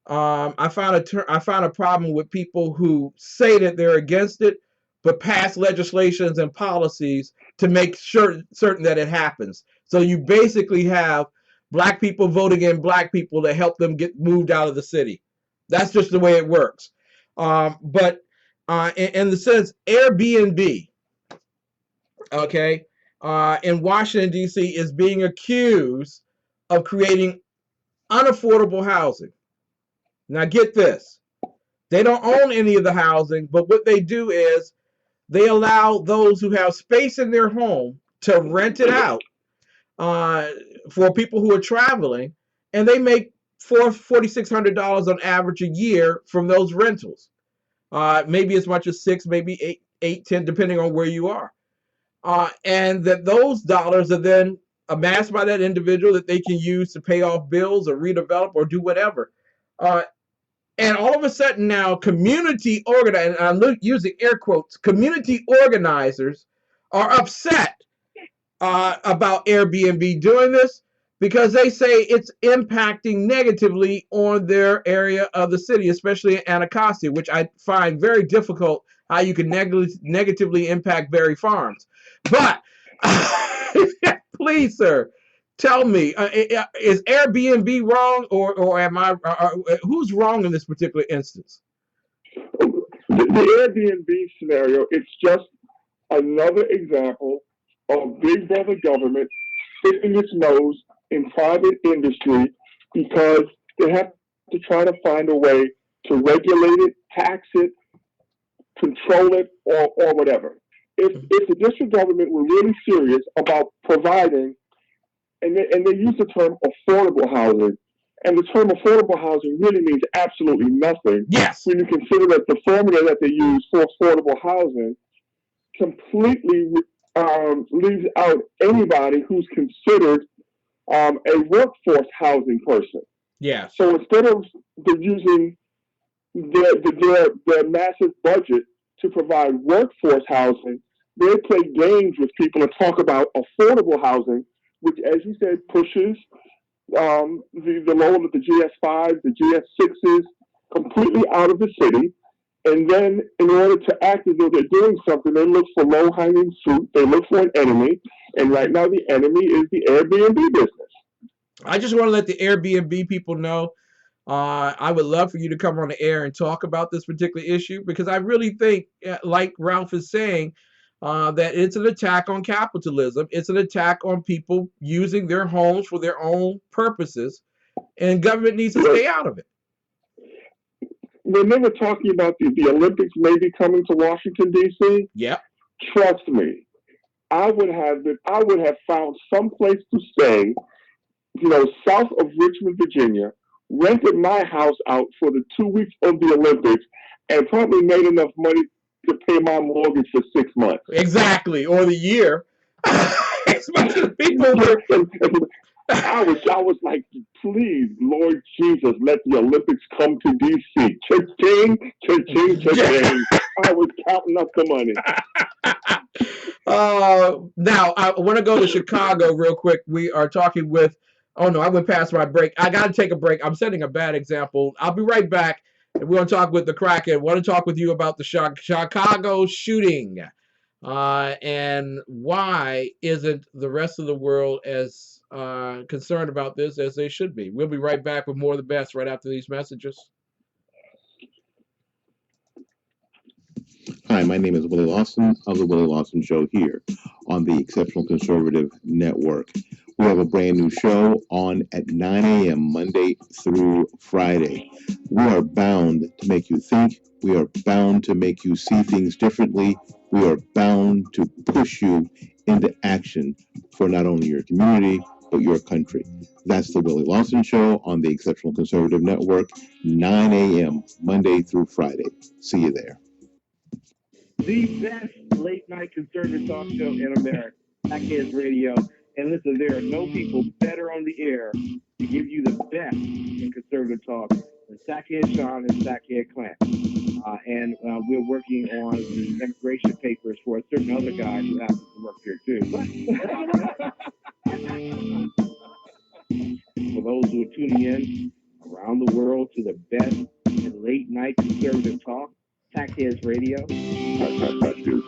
Speaker 1: I found a problem with people who say that they're against it, but pass legislations and policies to make certain that it happens. So you basically have black people voting in black people to help them get moved out of the city. That's just the way it works. But in the sense, Airbnb, okay, in Washington, D.C. is being accused of creating unaffordable housing. Now get this. They don't own any of the housing, but what they do is they allow those who have space in their home to rent it out for people who are traveling, and they make $4,600 on average a year from those rentals. Maybe as much as 6, maybe 8, 10, depending on where you are. And that those dollars are then amassed by that individual that they can use to pay off bills or redevelop or do whatever. And all of a sudden now, community organizers, and I'm using air quotes, community organizers are upset about Airbnb doing this because they say it's impacting negatively on their area of the city, especially in Anacostia, which I find very difficult how you can negatively impact Berry Farms. But please, sir, tell me, is Airbnb wrong, or am I? Who's wrong in this particular instance?
Speaker 13: The Airbnb scenario, it's just another example of big brother government sticking its nose in private industry because they have to try to find a way to regulate it, tax it, control it, or whatever. If the district government were really serious about providing, and they use the term affordable housing, and the term affordable housing really means absolutely nothing.
Speaker 1: Yes.
Speaker 13: When you consider that the formula that they use for affordable housing completely leaves out anybody who's considered a workforce housing person.
Speaker 1: Yeah.
Speaker 13: So instead of using their massive budget to provide workforce housing, they play games with people and talk about affordable housing, which, as you said, pushes the lower of the GS5s, the GS6s completely out of the city. And then in order to act as though they're doing something, they look for low-hanging fruit. They look for an enemy. And right now the enemy is the Airbnb business.
Speaker 1: I just want to let the Airbnb people know I would love for you to come on the air and talk about this particular issue, because I really think, like Ralph is saying, that it's an attack on capitalism. It's an attack on people using their homes for their own purposes, and government needs to stay out of it.
Speaker 13: When they were talking about the Olympics maybe coming to Washington, D.C.,
Speaker 1: yeah,
Speaker 13: trust me, I would have found some place to stay, south of Richmond, Virginia, rented my house out for the 2 weeks of the Olympics, and probably made enough money to pay my mortgage for 6 months.
Speaker 1: Exactly, or the year. People were.
Speaker 13: I was like, please, Lord Jesus, let the Olympics come to D.C. Cha-ching, cha-ching, cha-ching. I was counting up the money.
Speaker 1: Now, I want to go to Chicago real quick. We are talking with, oh no, I went past my break. I got to take a break. I'm setting a bad example. I'll be right back. And we're going to talk with the Kraken. I want to talk with you about the Chicago shooting. And why isn't the rest of the world as concerned about this as they should be? We'll be right back with more of the best right after these messages.
Speaker 11: Hi, my name is Willie Lawson of the Willie Lawson Show here on the Exceptional Conservative Network. We have a brand new show on at 9 a.m. Monday through Friday. We are bound to make you think. We are bound to make you see things differently. We are bound to push you into action for not only your community, but your country. That's the Willie Lawson Show on the Exceptional Conservative Network, 9 a.m. Monday through Friday. See you there.
Speaker 5: The best late-night conservative talk show in America, TECN Radio. And listen, there are no people better on the air to give you the best in conservative talk than Sackhead Sean and Sackhead Clint. And we're working on the immigration papers for a certain other guy who happens to work here too. For those who are tuning in around the world to the best in late-night conservative talk, TECN Radio. Radio.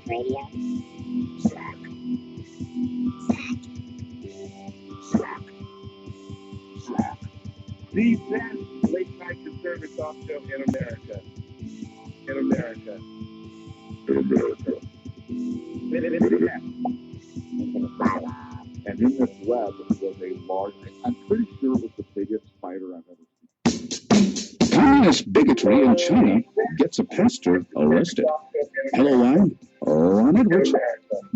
Speaker 2: Radio.
Speaker 5: The best late night conservative talk show in America. In America. In America.
Speaker 14: And in this web was a large, I'm pretty sure it was the biggest spider I've ever seen.
Speaker 6: Communist bigotry in China gets a pastor arrested. LOI, Ron Edwards.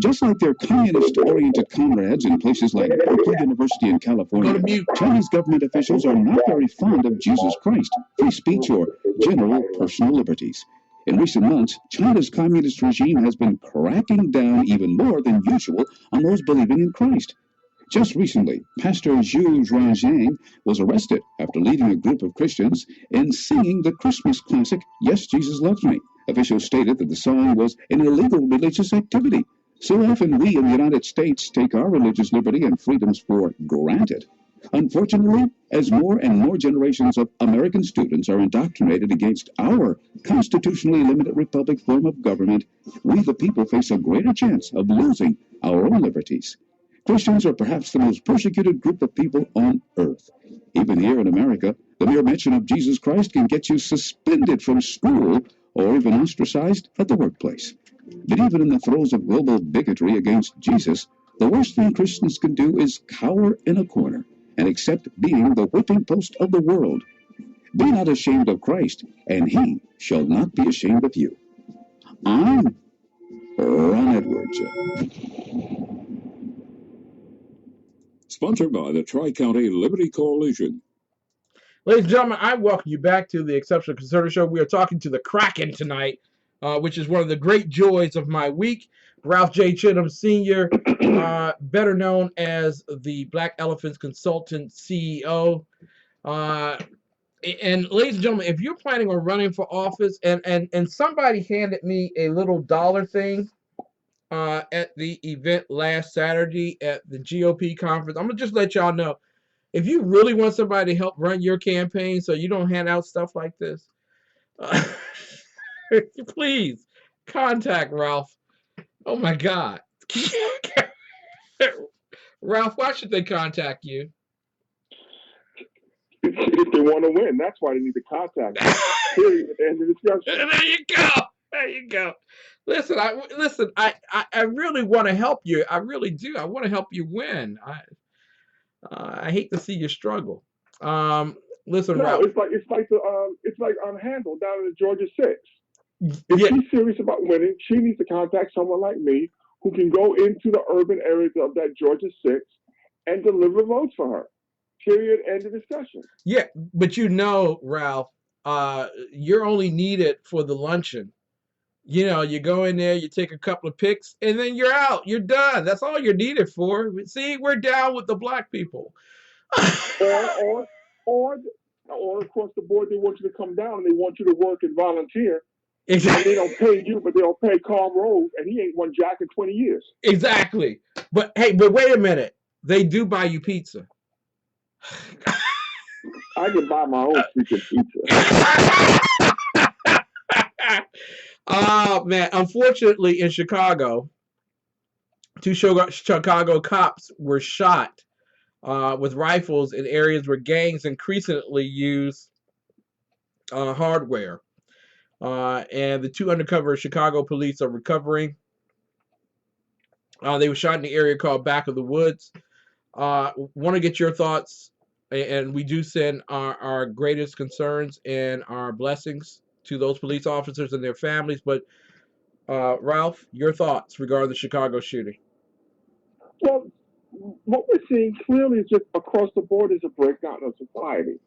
Speaker 6: Just like their communist-oriented comrades in places like Berkeley University in California, Chinese government officials are not very fond of Jesus Christ, free speech, or general personal liberties. In recent months, China's communist regime has been cracking down even more than usual on those believing in Christ. Just recently, Pastor Zhu Zhuangzhang was arrested after leading a group of Christians in singing the Christmas classic, Yes, Jesus Loves Me. Officials stated that the song was an illegal religious activity. So often we in the United States take our religious liberty and freedoms for granted. Unfortunately, as more and more generations of American students are indoctrinated against our constitutionally limited republic form of government, we the people face a greater chance of losing our own liberties. Christians are perhaps the most persecuted group of people on earth. Even here in America, the mere mention of Jesus Christ can get you suspended from school or even ostracized at the workplace. But even in the throes of global bigotry against Jesus, the worst thing Christians can do is cower in a corner and accept being the whipping post of the world. Be not ashamed of Christ, and he shall not be ashamed of you. I'm Ron Edwards.
Speaker 9: Sponsored by the Tri-County Liberty Coalition.
Speaker 1: Ladies and gentlemen, I welcome you back to the Exceptional Conservative Show. We are talking to the Kraken tonight, which is one of the great joys of my week. Ralph J. Chittams Sr., better known as the Black Elephants Consultant CEO. And ladies and gentlemen, if you're planning on running for office, and somebody handed me a little dollar thing at the event last Saturday at the GOP conference, I'm going to just let y'all know, if you really want somebody to help run your campaign so you don't hand out stuff like this, please contact Ralph. Oh my God. Ralph, why should they contact you?
Speaker 13: If they want to win, that's why they need to contact you. Period. End of discussion.
Speaker 1: There you go. There you go. Listen, I really want to help you. I really do. I want to help you win. I hate to see you struggle. Listen,
Speaker 13: No,
Speaker 1: Ralph.
Speaker 13: it's like Handel down in the Georgia 6. If she's serious about winning, she needs to contact someone like me who can go into the urban areas of that Georgia 6 and deliver votes for her. Period. End of discussion.
Speaker 1: Yeah, but you know, Ralph, you're only needed for the luncheon. You know, you go in there, you take a couple of pics, and then you're out. You're done. That's all you're needed for. See, we're down with the black people.
Speaker 13: or across the board, they want you to come down and they want you to work and volunteer. Exactly. And they don't pay you, but they'll pay Carl Rose, and he ain't won jack in 20 years.
Speaker 1: Exactly. But hey, wait a minute. They do buy you pizza.
Speaker 13: I can buy my own freaking pizza.
Speaker 1: Oh, man. Unfortunately, in Chicago, 2 Chicago cops were shot with rifles in areas where gangs increasingly use hardware. And the 2 undercover Chicago police are recovering. They were shot in the area called Back of the Woods. Want to get your thoughts, and we do send our greatest concerns and our blessings to those police officers and their families. But Ralph, your thoughts regarding the Chicago shooting?
Speaker 13: Well, what we're seeing clearly is just across the board is a breakdown of society.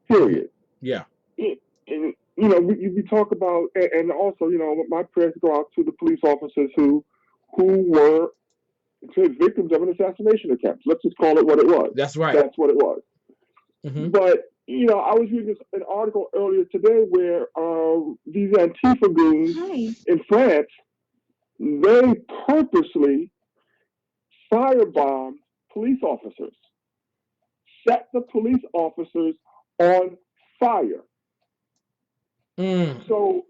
Speaker 13: Period.
Speaker 1: Yeah.
Speaker 13: And you know, we talk about, and also, you know, my prayers go out to the police officers who were victims of an assassination attempt. Let's just call it what it was.
Speaker 1: That's right.
Speaker 13: That's what it was.
Speaker 1: Mm-hmm.
Speaker 13: But, you know, I was reading an article earlier today where these Antifa goons in France, they purposely firebombed police officers, set the police officers on fire. So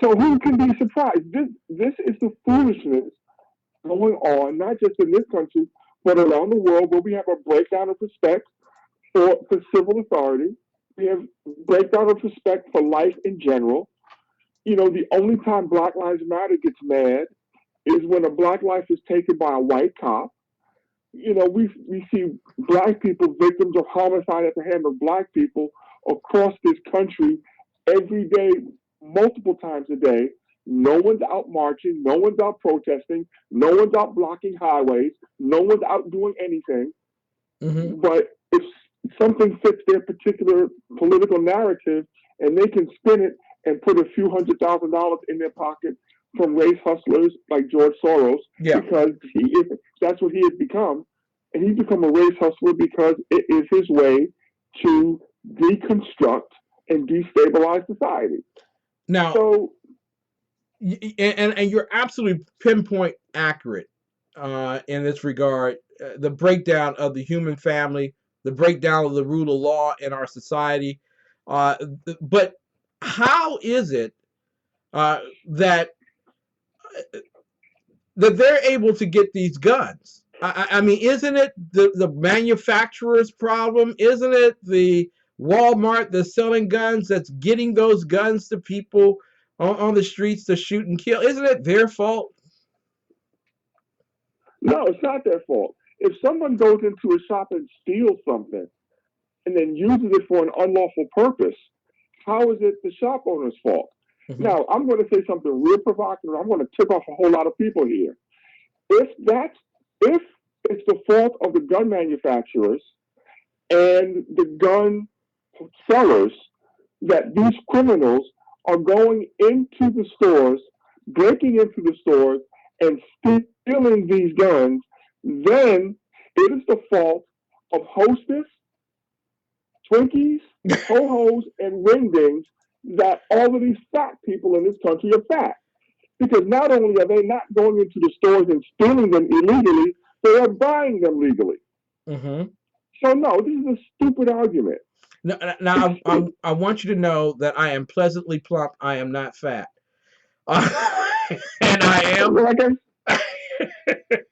Speaker 13: So who can be surprised? This is the foolishness going on, not just in this country, but around the world, where we have a breakdown of respect for civil authority. We have breakdown of respect for life in general. You know, the only time Black Lives Matter gets mad is when a black life is taken by a white cop. You know, we see black people victims of homicide at the hand of black people across this country every day, multiple times a day. No one's out marching, no one's out protesting, no one's out blocking highways, no one's out doing anything. But if something fits their particular political narrative and they can spin it and put a few $100,000 in their pocket from race hustlers like George Soros, because that's what he has become. And he's become a race hustler because it is his way to deconstruct and destabilize society.
Speaker 1: Now,
Speaker 13: so,
Speaker 1: and you're absolutely pinpoint accurate in this regard. The breakdown of the human family, the breakdown of the rule of law in our society. But how is it that they're able to get these guns? I mean, isn't it the manufacturer's problem? Isn't it the Walmart that's selling guns that's getting those guns to people on the streets to shoot and kill? Isn't it their fault?
Speaker 13: No, it's not their fault. If someone goes into a shop and steals something and then uses it for an unlawful purpose, how is it the shop owner's fault? Now, I'm going to say something real provocative. I'm going to tip off a whole lot of people here. If it's the fault of the gun manufacturers and the gun sellers that these criminals are going into the stores, breaking into the stores, and stealing these guns, then it is the fault of Hostess, Twinkies, Ho-Hos, and Ring-Dings that all of these fat people in this country are fat. Because not only are they not going into the stores and stealing them illegally, they are buying them legally. So no, this is a stupid argument.
Speaker 1: Now I want you to know that I am pleasantly plump. I am not fat. And I am.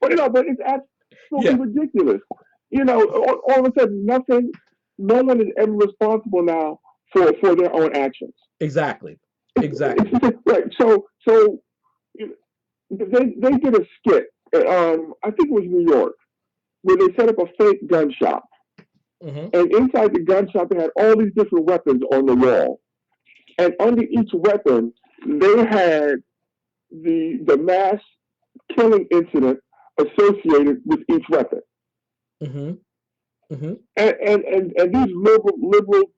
Speaker 13: But no, but it's absolutely ridiculous. You know, all of a sudden, no one is ever responsible now for their own actions.
Speaker 1: Exactly.
Speaker 13: Right. So they did a skit. I think it was New York, where they set up a fake gun shop. And inside the gun shop, they had all these different weapons on the wall. And under each weapon, they had the mass killing incident associated with each weapon. And these liberal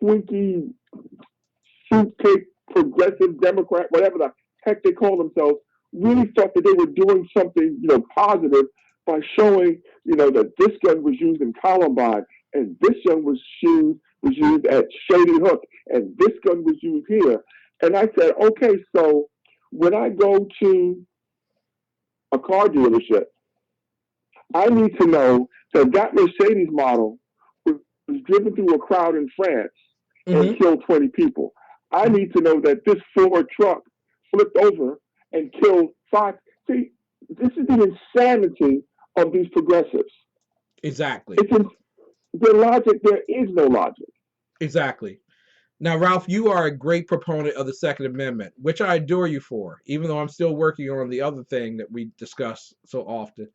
Speaker 13: Twinkie, fruitcake, progressive Democrat, whatever the heck they call themselves, really thought that they were doing something, positive by showing, that this gun was used in Columbine and this gun was used at Shady Hook and this gun was used here. And I said, okay, so when I go to a car dealership, I need to know that Mercedes model was driven through a crowd in France and killed 20 people. I need to know that this Ford truck flipped over and killed 5. See, this is the insanity of these progressives.
Speaker 1: Exactly.
Speaker 13: Their logic, there is no logic.
Speaker 1: Exactly. Now, Ralph, you are a great proponent of the Second Amendment, which I adore you for, even though I'm still working on the other thing that we discuss so often.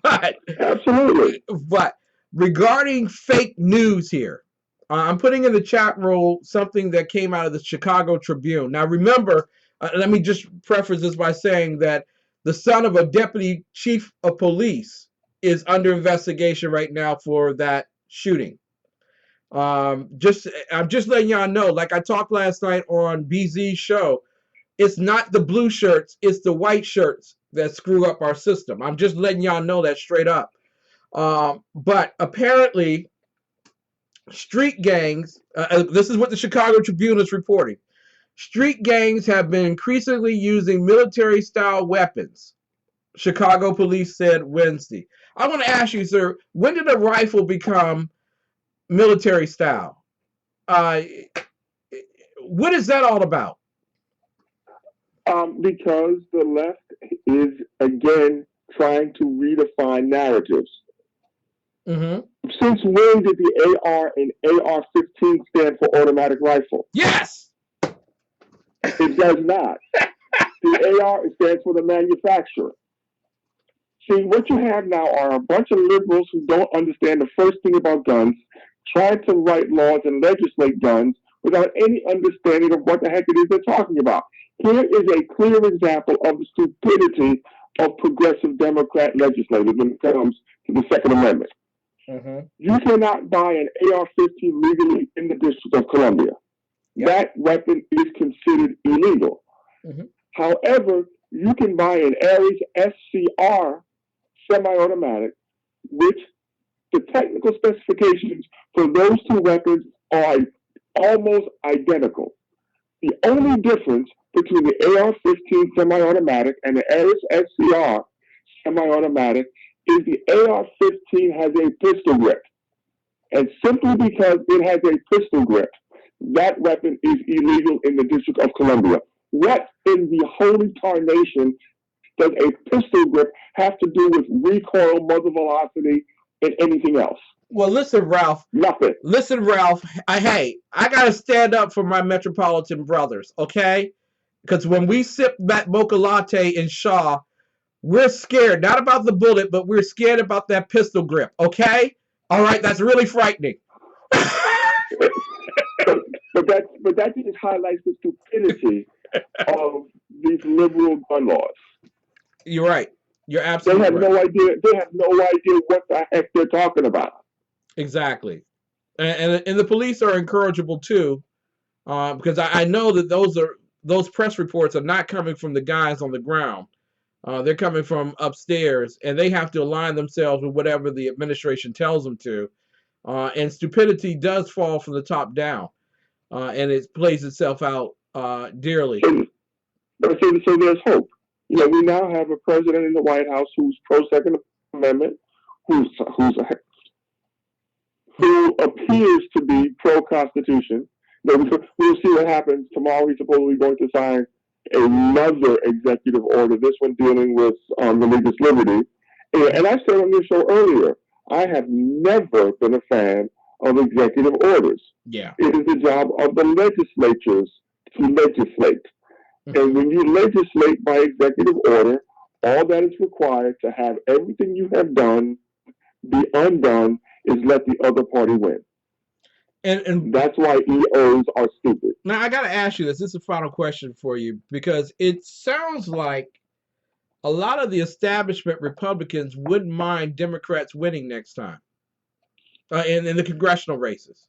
Speaker 13: Absolutely.
Speaker 1: But regarding fake news here, I'm putting in the chat roll something that came out of the Chicago Tribune. Now, remember, let me just preface this by saying that the son of a deputy chief of police is under investigation right now for that shooting. I'm just letting y'all know, like I talked last night on BZ's show, it's not the blue shirts, it's the white shirts that screw up our system. I'm just letting y'all know that straight up. But apparently, street gangs, this is what the Chicago Tribune is reporting. Street gangs have been increasingly using military-style weapons, Chicago police said Wednesday. I want to ask you, sir, when did a rifle become military style? what is that all about?
Speaker 13: Because the left is again trying to redefine narratives.
Speaker 1: Mm-hmm.
Speaker 13: Since when did the AR and AR-15 stand for automatic rifle?
Speaker 1: Yes.
Speaker 13: It does not. The AR stands for the manufacturer. See, what you have now are a bunch of liberals who don't understand the first thing about guns, trying to write laws and legislate guns without any understanding of what the heck it is they're talking about. Here is a clear example of the stupidity of progressive Democrat legislators when it comes to the Second Amendment.
Speaker 1: Mm-hmm.
Speaker 13: You cannot buy an AR-15 legally in the District of Columbia. Yep. That weapon is considered illegal. Mm-hmm. However, you can buy an Ares SCR semi-automatic, which the technical specifications for those two weapons are almost identical. The only difference between the AR-15 semi-automatic and the Ares SCR semi-automatic is the AR-15 has a pistol grip. And simply because it has a pistol grip, that weapon is illegal in the District of Columbia. What in the holy tarnation does a pistol grip have to do with recoil, muzzle velocity, and anything else?
Speaker 1: Well, listen, Ralph.
Speaker 13: Nothing.
Speaker 1: Listen, Ralph. I gotta stand up for my metropolitan brothers, okay? Because when we sip that mocha latte in Shaw, we're scared not about the bullet, but we're scared about that pistol grip, okay? All right, that's really frightening.
Speaker 13: but that just highlights the stupidity of these liberal gun laws.
Speaker 1: You're right. You're absolutely right.
Speaker 13: They have no idea what the heck they're talking about.
Speaker 1: Exactly. And the police are incorrigible too, because I know that those press reports are not coming from the guys on the ground. They're coming from upstairs, and they have to align themselves with whatever the administration tells them to. And stupidity does fall from the top down, and it plays itself out dearly.
Speaker 13: So there's hope. You know, we now have a president in the White House who's pro-Second Amendment, who appears to be pro-Constitution. We'll see what happens tomorrow. He's supposedly going to sign another executive order, this one dealing with religious liberty. And I said on this show earlier, I have never been a fan of executive orders.
Speaker 1: Yeah.
Speaker 13: It is the job of the legislatures to legislate. And when you legislate by executive order, all that is required to have everything you have done be undone is let the other party win. And that's why EOs are stupid.
Speaker 1: Now, I got to ask you this. This is a final question for you, because it sounds like a lot of the establishment Republicans wouldn't mind Democrats winning next time in the congressional races.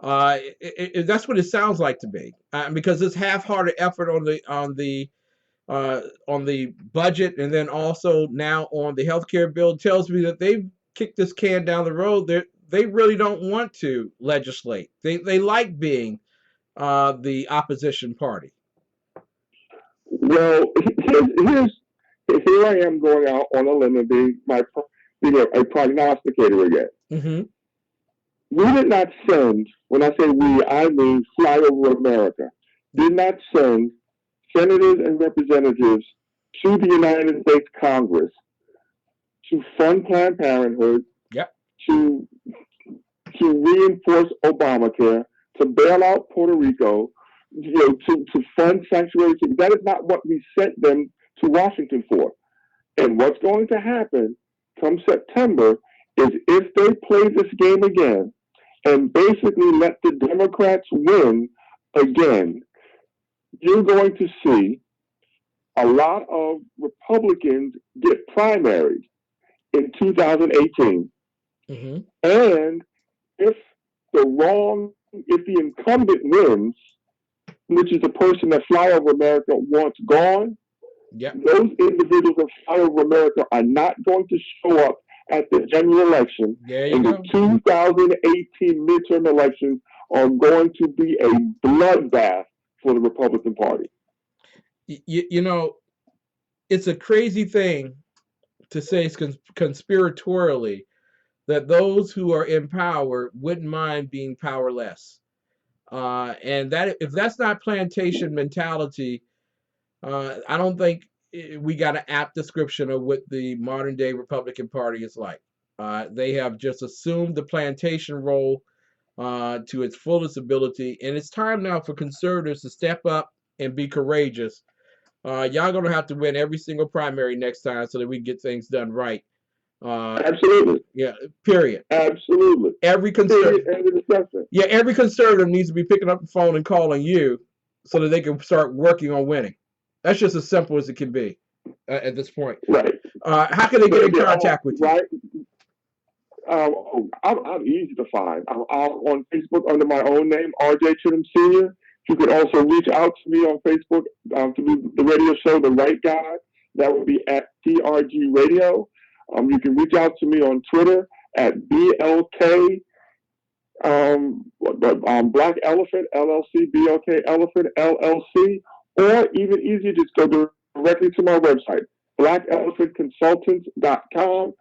Speaker 1: That's what it sounds like to me, because this half-hearted effort on the budget, and then also now on the healthcare bill, tells me that they've kicked this can down the road. They really don't want to legislate. They like being the opposition party.
Speaker 13: Well, here I am going out on a limb and being a prognosticator again.
Speaker 1: Mm-hmm.
Speaker 13: We did not send, when I say we, I mean Flyover America, did not send senators and representatives to the United States Congress to fund Planned Parenthood,
Speaker 1: yep,
Speaker 13: to reinforce Obamacare, to bail out Puerto Rico, to fund sanctuary cities. That is not what we sent them to Washington for. And what's going to happen come September is, if they play this game again and basically let the Democrats win again, you're going to see a lot of Republicans get primaried in 2018.
Speaker 1: Mm-hmm.
Speaker 13: And if the incumbent wins, which is the person that Flyover America wants gone,
Speaker 1: yep,
Speaker 13: those individuals of Flyover America are not going to show up at the general election. And the 2018 midterm elections are going to be a bloodbath for the Republican Party.
Speaker 1: You know, it's a crazy thing to say conspiratorially that those who are in power wouldn't mind being powerless. And that if that's not plantation mentality, I don't think we got an apt description of what the modern day Republican Party is like. They have just assumed the plantation role to its fullest ability, and it's time now for conservatives to step up and be courageous. Y'all gonna have to win every single primary next time so that we can get things done right.
Speaker 13: Absolutely.
Speaker 1: Yeah. Period.
Speaker 13: Absolutely.
Speaker 1: Every conservative.
Speaker 13: Discussion.
Speaker 1: Yeah, every conservative needs to be picking up the phone and calling you so that they can start working on winning. That's just as simple as it can be at this point.
Speaker 13: Right.
Speaker 1: How can they get in contact with you?
Speaker 13: Right. I'm easy to find. I'm on Facebook under my own name, RJ Chittams Sr. You could also reach out to me on Facebook to do the radio show, The Right Guy. That would be at TRG Radio. You can reach out to me on Twitter at BLK Black Elephant LLC, BLK Elephant LLC, or even easier, just go directly to my website, blackelephantconsultants.com.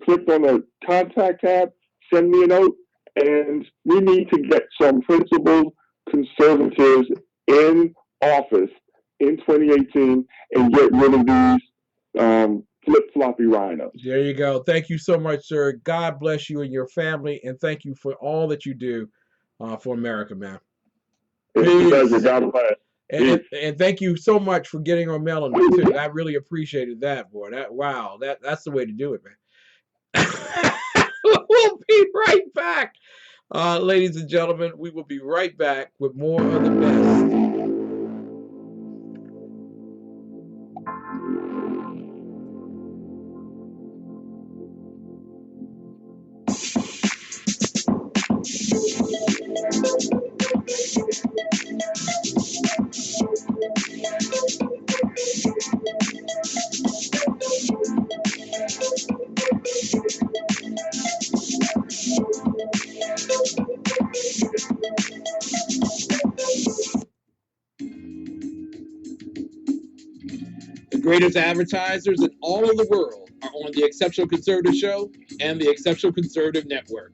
Speaker 13: Click on the contact tab, send me a note, and we need to get some principled conservatives in office in 2018 and get rid of these flip-floppy rhinos.
Speaker 1: There you go. Thank you so much, sir. God bless you and your family, and thank you for all that you do for America, man.
Speaker 13: It's a God bless.
Speaker 1: And thank you so much for getting on Melanie too. I really appreciated that, boy. That's the way to do it, man. We'll be right back. Ladies and gentlemen, we will be right back with more of the best. The greatest advertisers in all of the world are on the Exceptional Conservative Show and the Exceptional Conservative Network.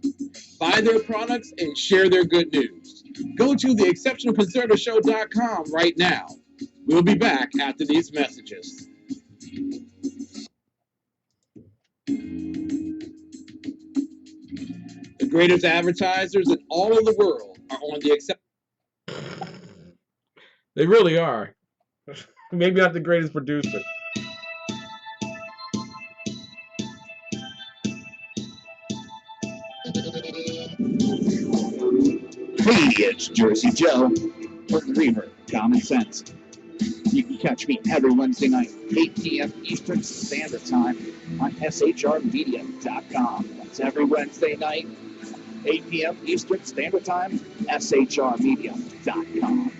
Speaker 1: Buy their products and share their good news. Go to theexceptionalconservativeshow.com right now. We'll be back after these messages. The greatest advertisers in all of the world are on the They really are. Maybe not the greatest producer.
Speaker 18: Hey, it's Jersey Joe, Burton Reaver, Common Sense. You can catch me every Wednesday night, 8 p.m. Eastern Standard Time on shrmedia.com. That's every Wednesday night, 8 p.m. Eastern Standard Time, shrmedia.com.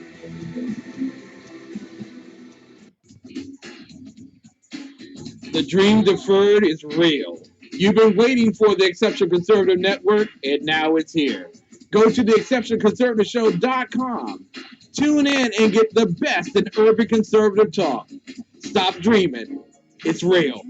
Speaker 1: The dream deferred is real. You've been waiting for the Exceptional Conservative Network, and now it's here. Go to theexceptionalconservativeshow.com. Tune in and get the best in urban conservative talk. Stop dreaming. It's real.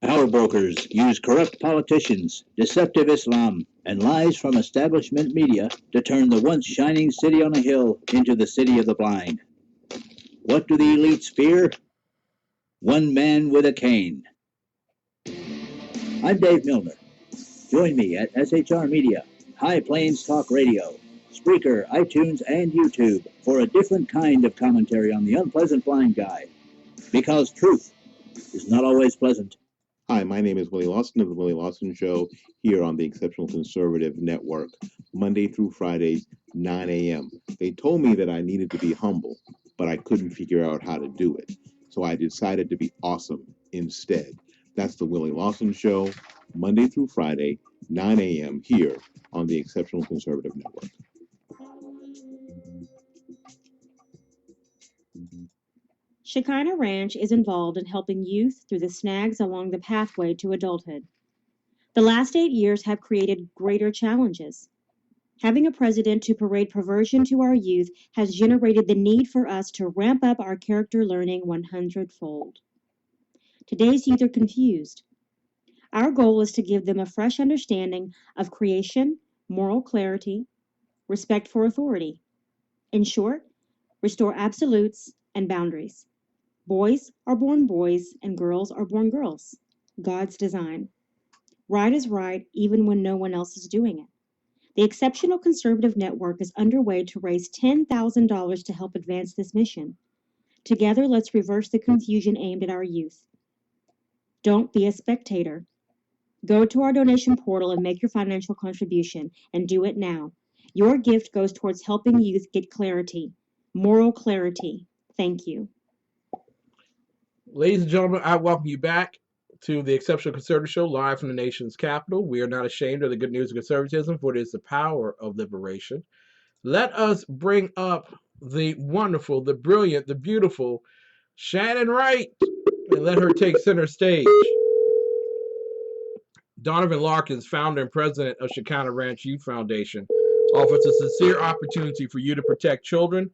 Speaker 19: Power brokers use corrupt politicians, deceptive Islam, and lies from establishment media to turn the once shining city on a hill into the city of the blind. What do the elites fear? One man with a cane. I'm Dave Milner. Join me at SHR Media, High Plains Talk Radio, Spreaker, iTunes, and YouTube for a different kind of commentary on the unpleasant blind guy. Because truth is not always pleasant.
Speaker 11: Hi, my name is Willie Lawson of The Willie Lawson Show here on the Exceptional Conservative Network, Monday through Fridays, 9 a.m. They told me that I needed to be humble, but I couldn't figure out how to do it. So I decided to be awesome instead. That's The Willie Lawson Show, Monday through Friday, 9 a.m. here on the Exceptional Conservative Network.
Speaker 20: Shekinah Ranch is involved in helping youth through the snags along the pathway to adulthood. The last 8 years have created greater challenges. Having a president to parade perversion to our youth has generated the need for us to ramp up our character learning 100-fold. Today's youth are confused. Our goal is to give them a fresh understanding of creation, moral clarity, respect for authority. In short, restore absolutes and boundaries. Boys are born boys and girls are born girls. God's design. Right is right even when no one else is doing it. The Exceptional Conservative Network is underway to raise $10,000 to help advance this mission. Together, let's reverse the confusion aimed at our youth. Don't be a spectator. Go to our donation portal and make your financial contribution, and do it now. Your gift goes towards helping youth get clarity, moral clarity. Thank you.
Speaker 1: Ladies and gentlemen, I welcome you back to the Exceptional Conservative Show, live from the nation's capital. We are not ashamed of the good news of conservatism, for it is the power of liberation. Let us bring up the wonderful, the brilliant, the beautiful Shannon Wright, and let her take center stage. Donovan Larkins, founder and president of Shekinah Ranch Youth Foundation, offers a sincere opportunity for you to protect children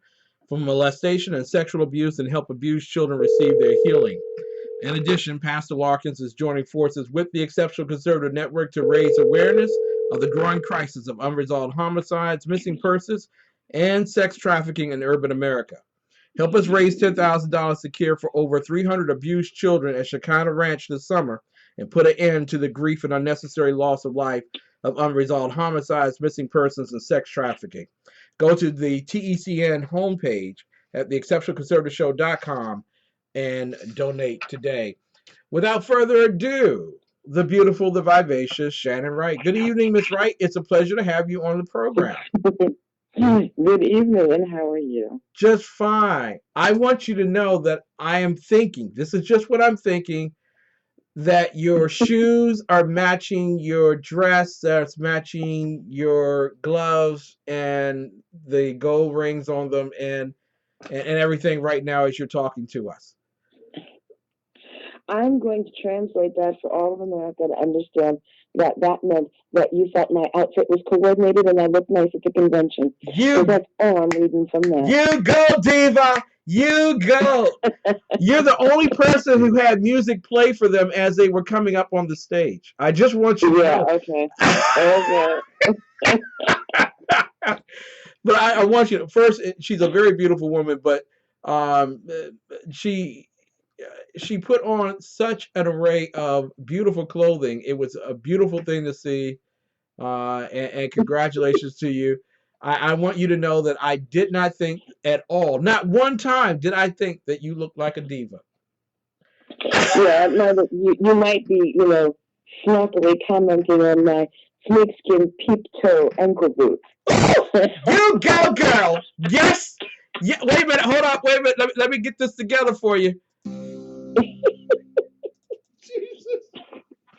Speaker 1: from molestation and sexual abuse and help abused children receive their healing. In addition, Pastor Larkins is joining forces with the Exceptional Conservative Network to raise awareness of the growing crisis of unresolved homicides, missing persons, and sex trafficking in urban America. Help us raise $10,000 to care for over 300 abused children at Shekinah Ranch this summer and put an end to the grief and unnecessary loss of life of unresolved homicides, missing persons, and sex trafficking. Go to the TECN homepage at theexceptionalconservativeshow.com and donate today. Without further ado, the beautiful, the vivacious Shannon Wright. Good evening, Miss Wright. It's a pleasure to have you on the program.
Speaker 12: Good evening, and how are you?
Speaker 1: Just fine. I want you to know that I am thinking, this is just what I'm thinking, that your shoes are matching your dress, that's matching your gloves and the gold rings on them and everything right now as you're talking to us.
Speaker 12: I'm going to translate that for all of America to understand that that meant that you felt my outfit was coordinated and I looked nice at the convention. So that's all I'm reading from that.
Speaker 1: You go, Diva! You go! You're the only person who had music play for them as they were coming up on the stage. I just want you to know.
Speaker 12: Okay.
Speaker 1: But I want you to, first, she's a very beautiful woman, but she put on such an array of beautiful clothing. It was a beautiful thing to see, and congratulations to you. I want you to know that I did not think at all, not one time did I think that you looked like a diva.
Speaker 12: Yeah, no, that you might be, snappily commenting on my snakeskin peep toe ankle boots.
Speaker 1: You go, girl! Yes! Yeah, wait a minute, hold up, wait a minute, let me get this together for you.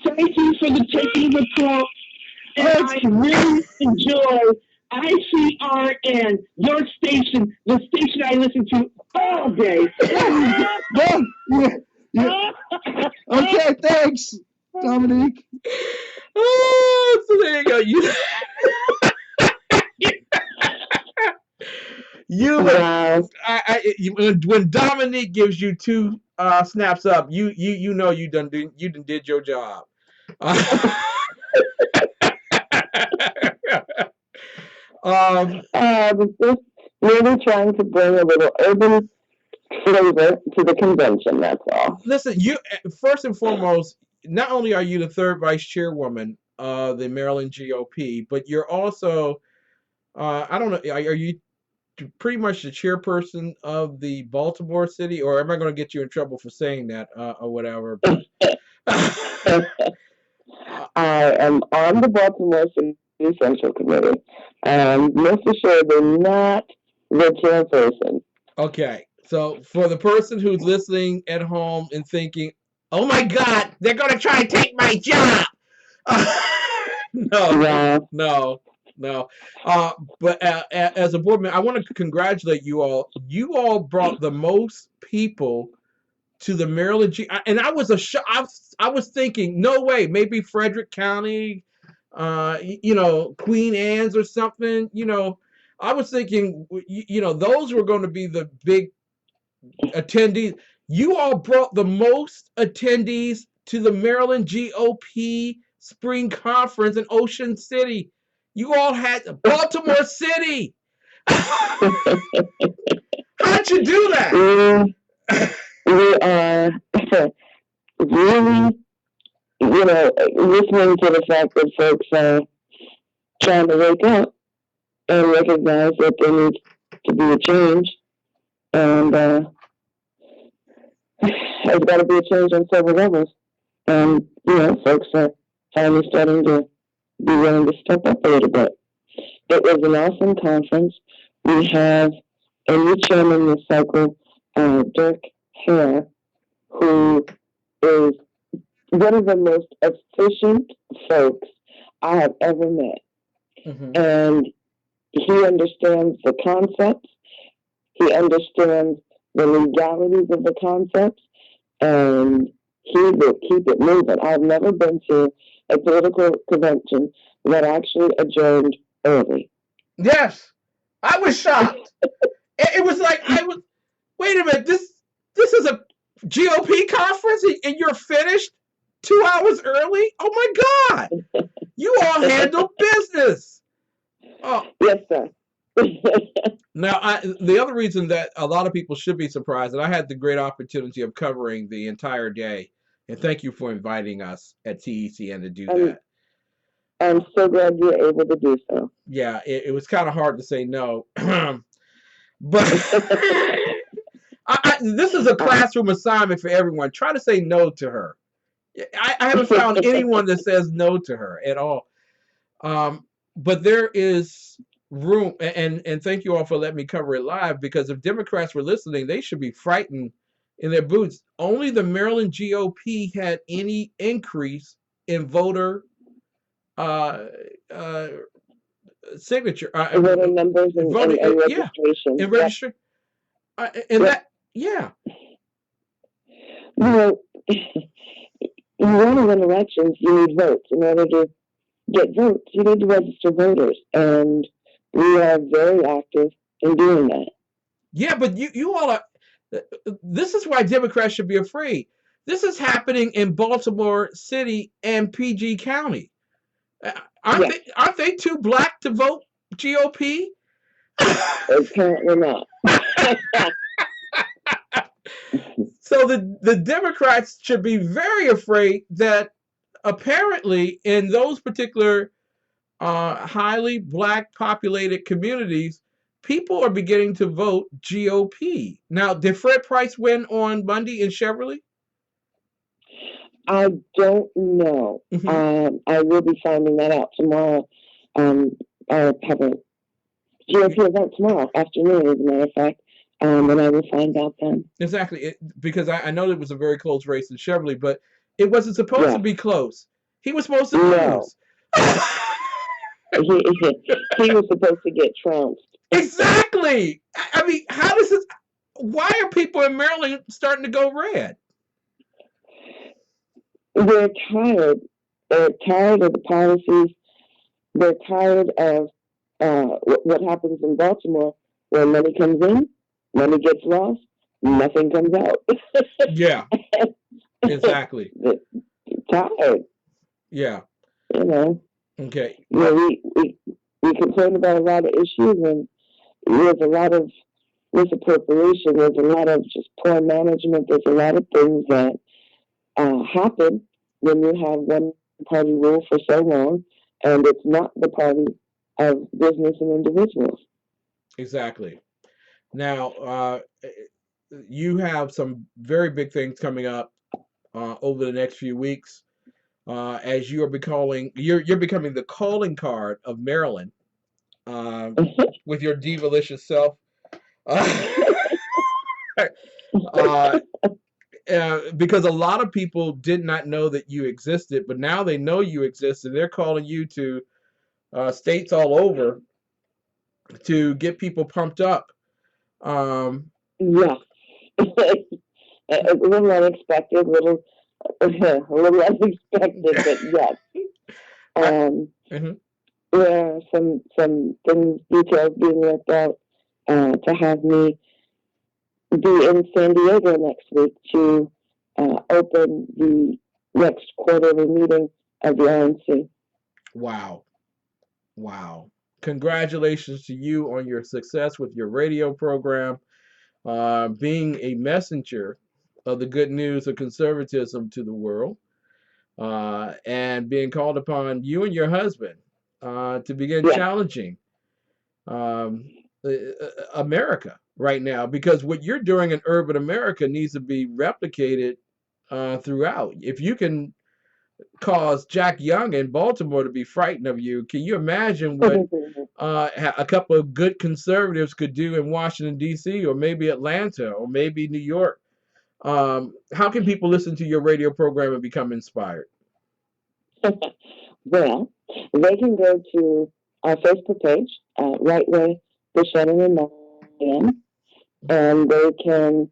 Speaker 2: Thank you for the taking the call. And I really enjoy ICRN, your station, the station I listen to all day.
Speaker 6: Okay, thanks, Dominique.
Speaker 1: Oh, so there you go. When Dominique gives you two snaps up, you know you done did your job.
Speaker 12: Just really trying to bring a little urban flavor to the convention, that's all.
Speaker 1: Listen, you first and foremost, not only are you the third vice chairwoman of the Maryland GOP, but you're also, I don't know, are you pretty much the chairperson of the Baltimore City, or am I going to get you in trouble for saying that or whatever?
Speaker 12: I am on the Baltimore City Central Committee. Most assuredly not the chairperson.
Speaker 1: Okay, so for the person who's listening at home and thinking, "Oh my God, they're going to try and take my job," no. But as a board member, I want to congratulate you all. You all brought the most people to the Maryland and I was I was thinking, no way, maybe Frederick County, Queen Anne's or something. I was thinking, those were going to be the big attendees. You all brought the most attendees to the Maryland GOP Spring Conference in Ocean City. You all had Baltimore City. How'd you do that?
Speaker 12: We are really, listening to the fact that folks are trying to wake up and recognize that there needs to be a change. And there's got to be a change on several levels. And, folks are finally starting to be willing to step up a little bit. It was an awesome conference. We have a new chairman this cycle, Dirk Hare, who is one of the most efficient folks I have ever met. Mm-hmm. And he understands the concepts. He understands the legalities of the concepts, and he will keep it moving. I've never been to a political convention that actually adjourned early.
Speaker 1: Yes, I was shocked. It was like wait a minute, this is a GOP conference and you're finished 2 hours early? Oh my God! You all handle business. Oh
Speaker 12: yes, sir.
Speaker 1: Now, the other reason that a lot of people should be surprised, and I had the great opportunity of covering the entire day, and thank you for inviting us at TECN to do that.
Speaker 12: I'm so glad you were able to do so.
Speaker 1: Yeah, it was kind of hard to say no. But this is a classroom assignment for everyone. Try to say no to her. I haven't found anyone that says no to her at all. But there is room, and thank you all for letting me cover it live, because if Democrats were listening, they should be frightened in their boots. Only the Maryland GOP had any increase in voter signature,
Speaker 12: voter numbers and registration.
Speaker 1: Yeah, and registration. Yeah.
Speaker 12: In order to win elections, you need votes. In order to get votes, you need to register voters, and we are very active in doing that.
Speaker 1: Yeah, but you all are. This is why Democrats should be afraid. This is happening in Baltimore City and PG County. Aren't they too black to vote GOP?
Speaker 12: Apparently not.
Speaker 1: So the Democrats should be very afraid that apparently in those particular highly black populated communities, people are beginning to vote GOP. Now, did Fred Price win on Monday in Cheverly?
Speaker 12: I don't know. Mm-hmm. I will be finding that out tomorrow. I'll have a GOP event tomorrow afternoon, as a matter of fact, and I will find out then.
Speaker 1: Exactly, because I know it was a very close race in Cheverly, but it wasn't supposed to be close. He was supposed to lose.
Speaker 12: He was supposed to get trounced.
Speaker 1: Exactly. I mean, why are people in Maryland starting to go red?
Speaker 12: They're tired. They're tired of the policies. They're tired of what happens in Baltimore, where money comes in, money gets lost, nothing comes out.
Speaker 1: Yeah, exactly.
Speaker 12: They're tired.
Speaker 1: Yeah. Okay.
Speaker 12: We complain about a lot of issues, and there's a lot of misappropriation. There's a lot of just poor management. There's a lot of things that happen when you have one party rule for so long, and it's not the party of business and individuals.
Speaker 1: Exactly. Now, you have some very big things coming up over the next few weeks. As you're becoming the calling card of Maryland with your divalicious self. Because a lot of people did not know that you existed, but now they know you exist, and they're calling you to states all over to get people pumped up.
Speaker 12: Yeah. A little unexpected, a little unexpected, but yes. There are some things, details being worked out to have me be in San Diego next week to open the next quarterly meeting of the RNC.
Speaker 1: Wow. Wow. Congratulations to you on your success with your radio program, being a messenger of the good news of conservatism to the world, and being called upon, you and your husband, to begin challenging America right now, because what you're doing in urban America needs to be replicated throughout. If you can cause Jack Young in Baltimore to be frightened of you, can you imagine what a couple of good conservatives could do in Washington, D.C., or maybe Atlanta, or maybe New York? How can people listen to your radio program and become inspired?
Speaker 12: Well, they can go to our Facebook page, Right Way, the Shannon and Melanie, and they can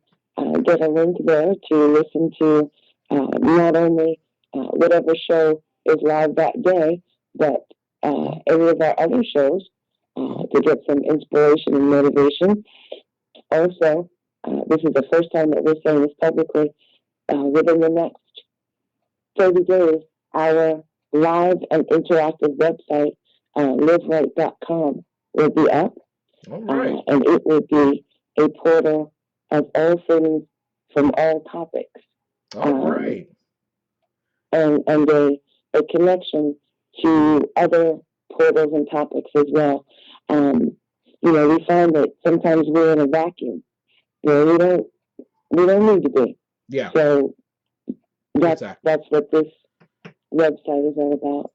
Speaker 12: get a link there to listen to not only whatever show is live that day, but any of our other shows to get some inspiration and motivation. Also, this is the first time that we're saying this publicly. Within the next 30 days, our live and interactive website, liveright.com, will be up.
Speaker 1: All right.
Speaker 12: And it will be a portal of all things from all topics.
Speaker 1: All right.
Speaker 12: And a connection to other portals and topics as well. We find that sometimes we're in a vacuum. We don't need to be.
Speaker 1: Yeah.
Speaker 12: So that's what this website is all about.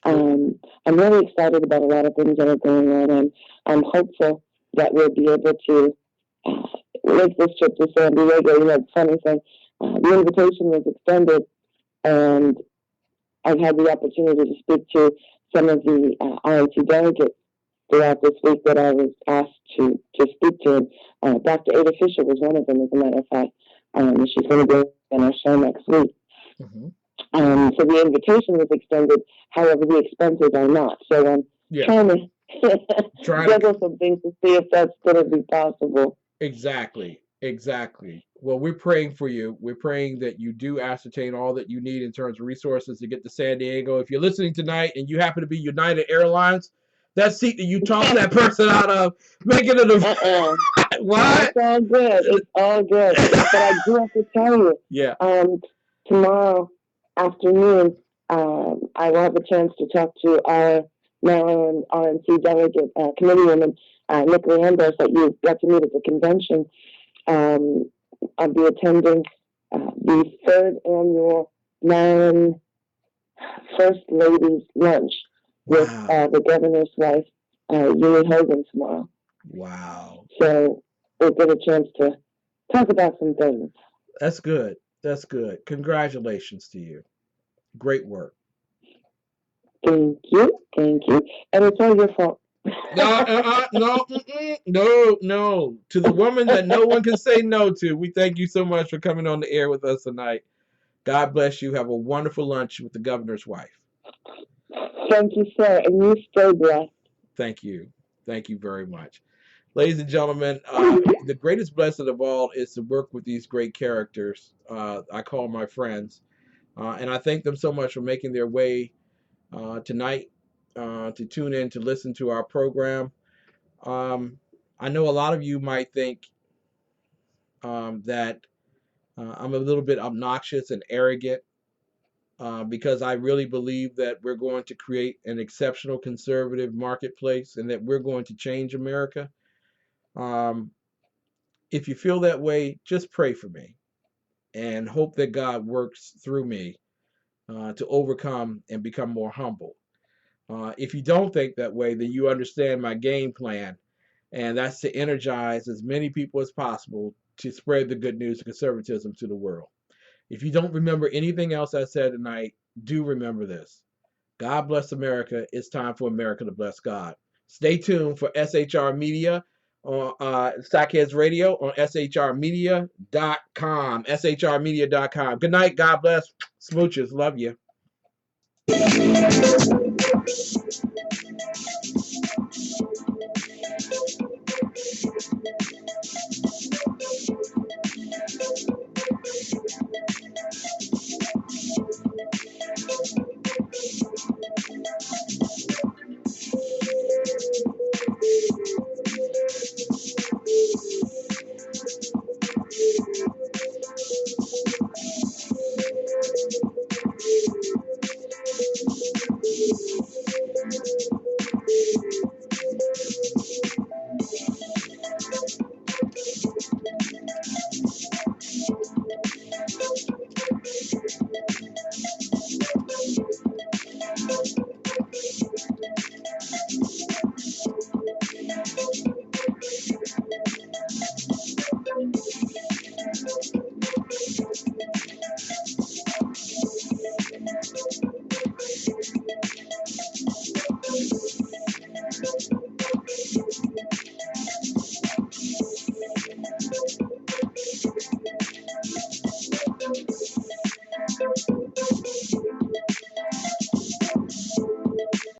Speaker 12: I'm really excited about a lot of things that are going on, and I'm hopeful that we'll be able to make this trip to San Diego. The funny thing, the invitation was extended, and I've had the opportunity to speak to some of the RNC delegates throughout this week that I was asked to speak to. Dr. Ada Fisher was one of them, as a matter of fact. She's going to be on our show next week. So the invitation was extended, however, the expenses are not. So I'm trying to juggle some things to see if that's going to be possible.
Speaker 1: Exactly. Well, we're praying for you. We're praying that you do ascertain all that you need in terms of resources to get to San Diego. If you're listening tonight and you happen to be United Airlines, that seat that you tossed that person out of, making it a what?
Speaker 12: It's all good. It's all good. But I do have to tell you, tomorrow afternoon, I will have a chance to talk to our Maryland RNC delegate, committeewoman, Nick Leandros, that you got to meet at the convention. I'll be attending the 3rd annual Maryland First Ladies Lunch with the governor's wife, Uni Hogan, tomorrow.
Speaker 1: Wow.
Speaker 12: So we'll get a chance to talk about some things.
Speaker 1: That's good. Congratulations to you. Great work.
Speaker 12: Thank you. And it's all your fault.
Speaker 1: No. To the woman that no one can say no to, we thank you so much for coming on the air with us tonight. God bless you. Have a wonderful lunch with the governor's wife.
Speaker 12: Thank you, sir. And you stay blessed.
Speaker 1: Thank you. Thank you very much. Ladies and gentlemen, the greatest blessing of all is to work with these great characters I call my friends. And I thank them so much for making their way tonight to tune in to listen to our program. I know a lot of you might think that I'm a little bit obnoxious and arrogant because I really believe that we're going to create an exceptional conservative marketplace and that we're going to change America. If you feel that way, just pray for me and hope that God works through me to overcome and become more humble. If you don't think that way, then you understand my game plan, and that's to energize as many people as possible to spread the good news of conservatism to the world. If you don't remember anything else I said tonight, do remember this. God bless America. It's time for America to bless God. Stay tuned for SHR Media on Stockheads Radio on shrmedia.com. shrmedia.com. Good night. God bless. Smooches. Love you.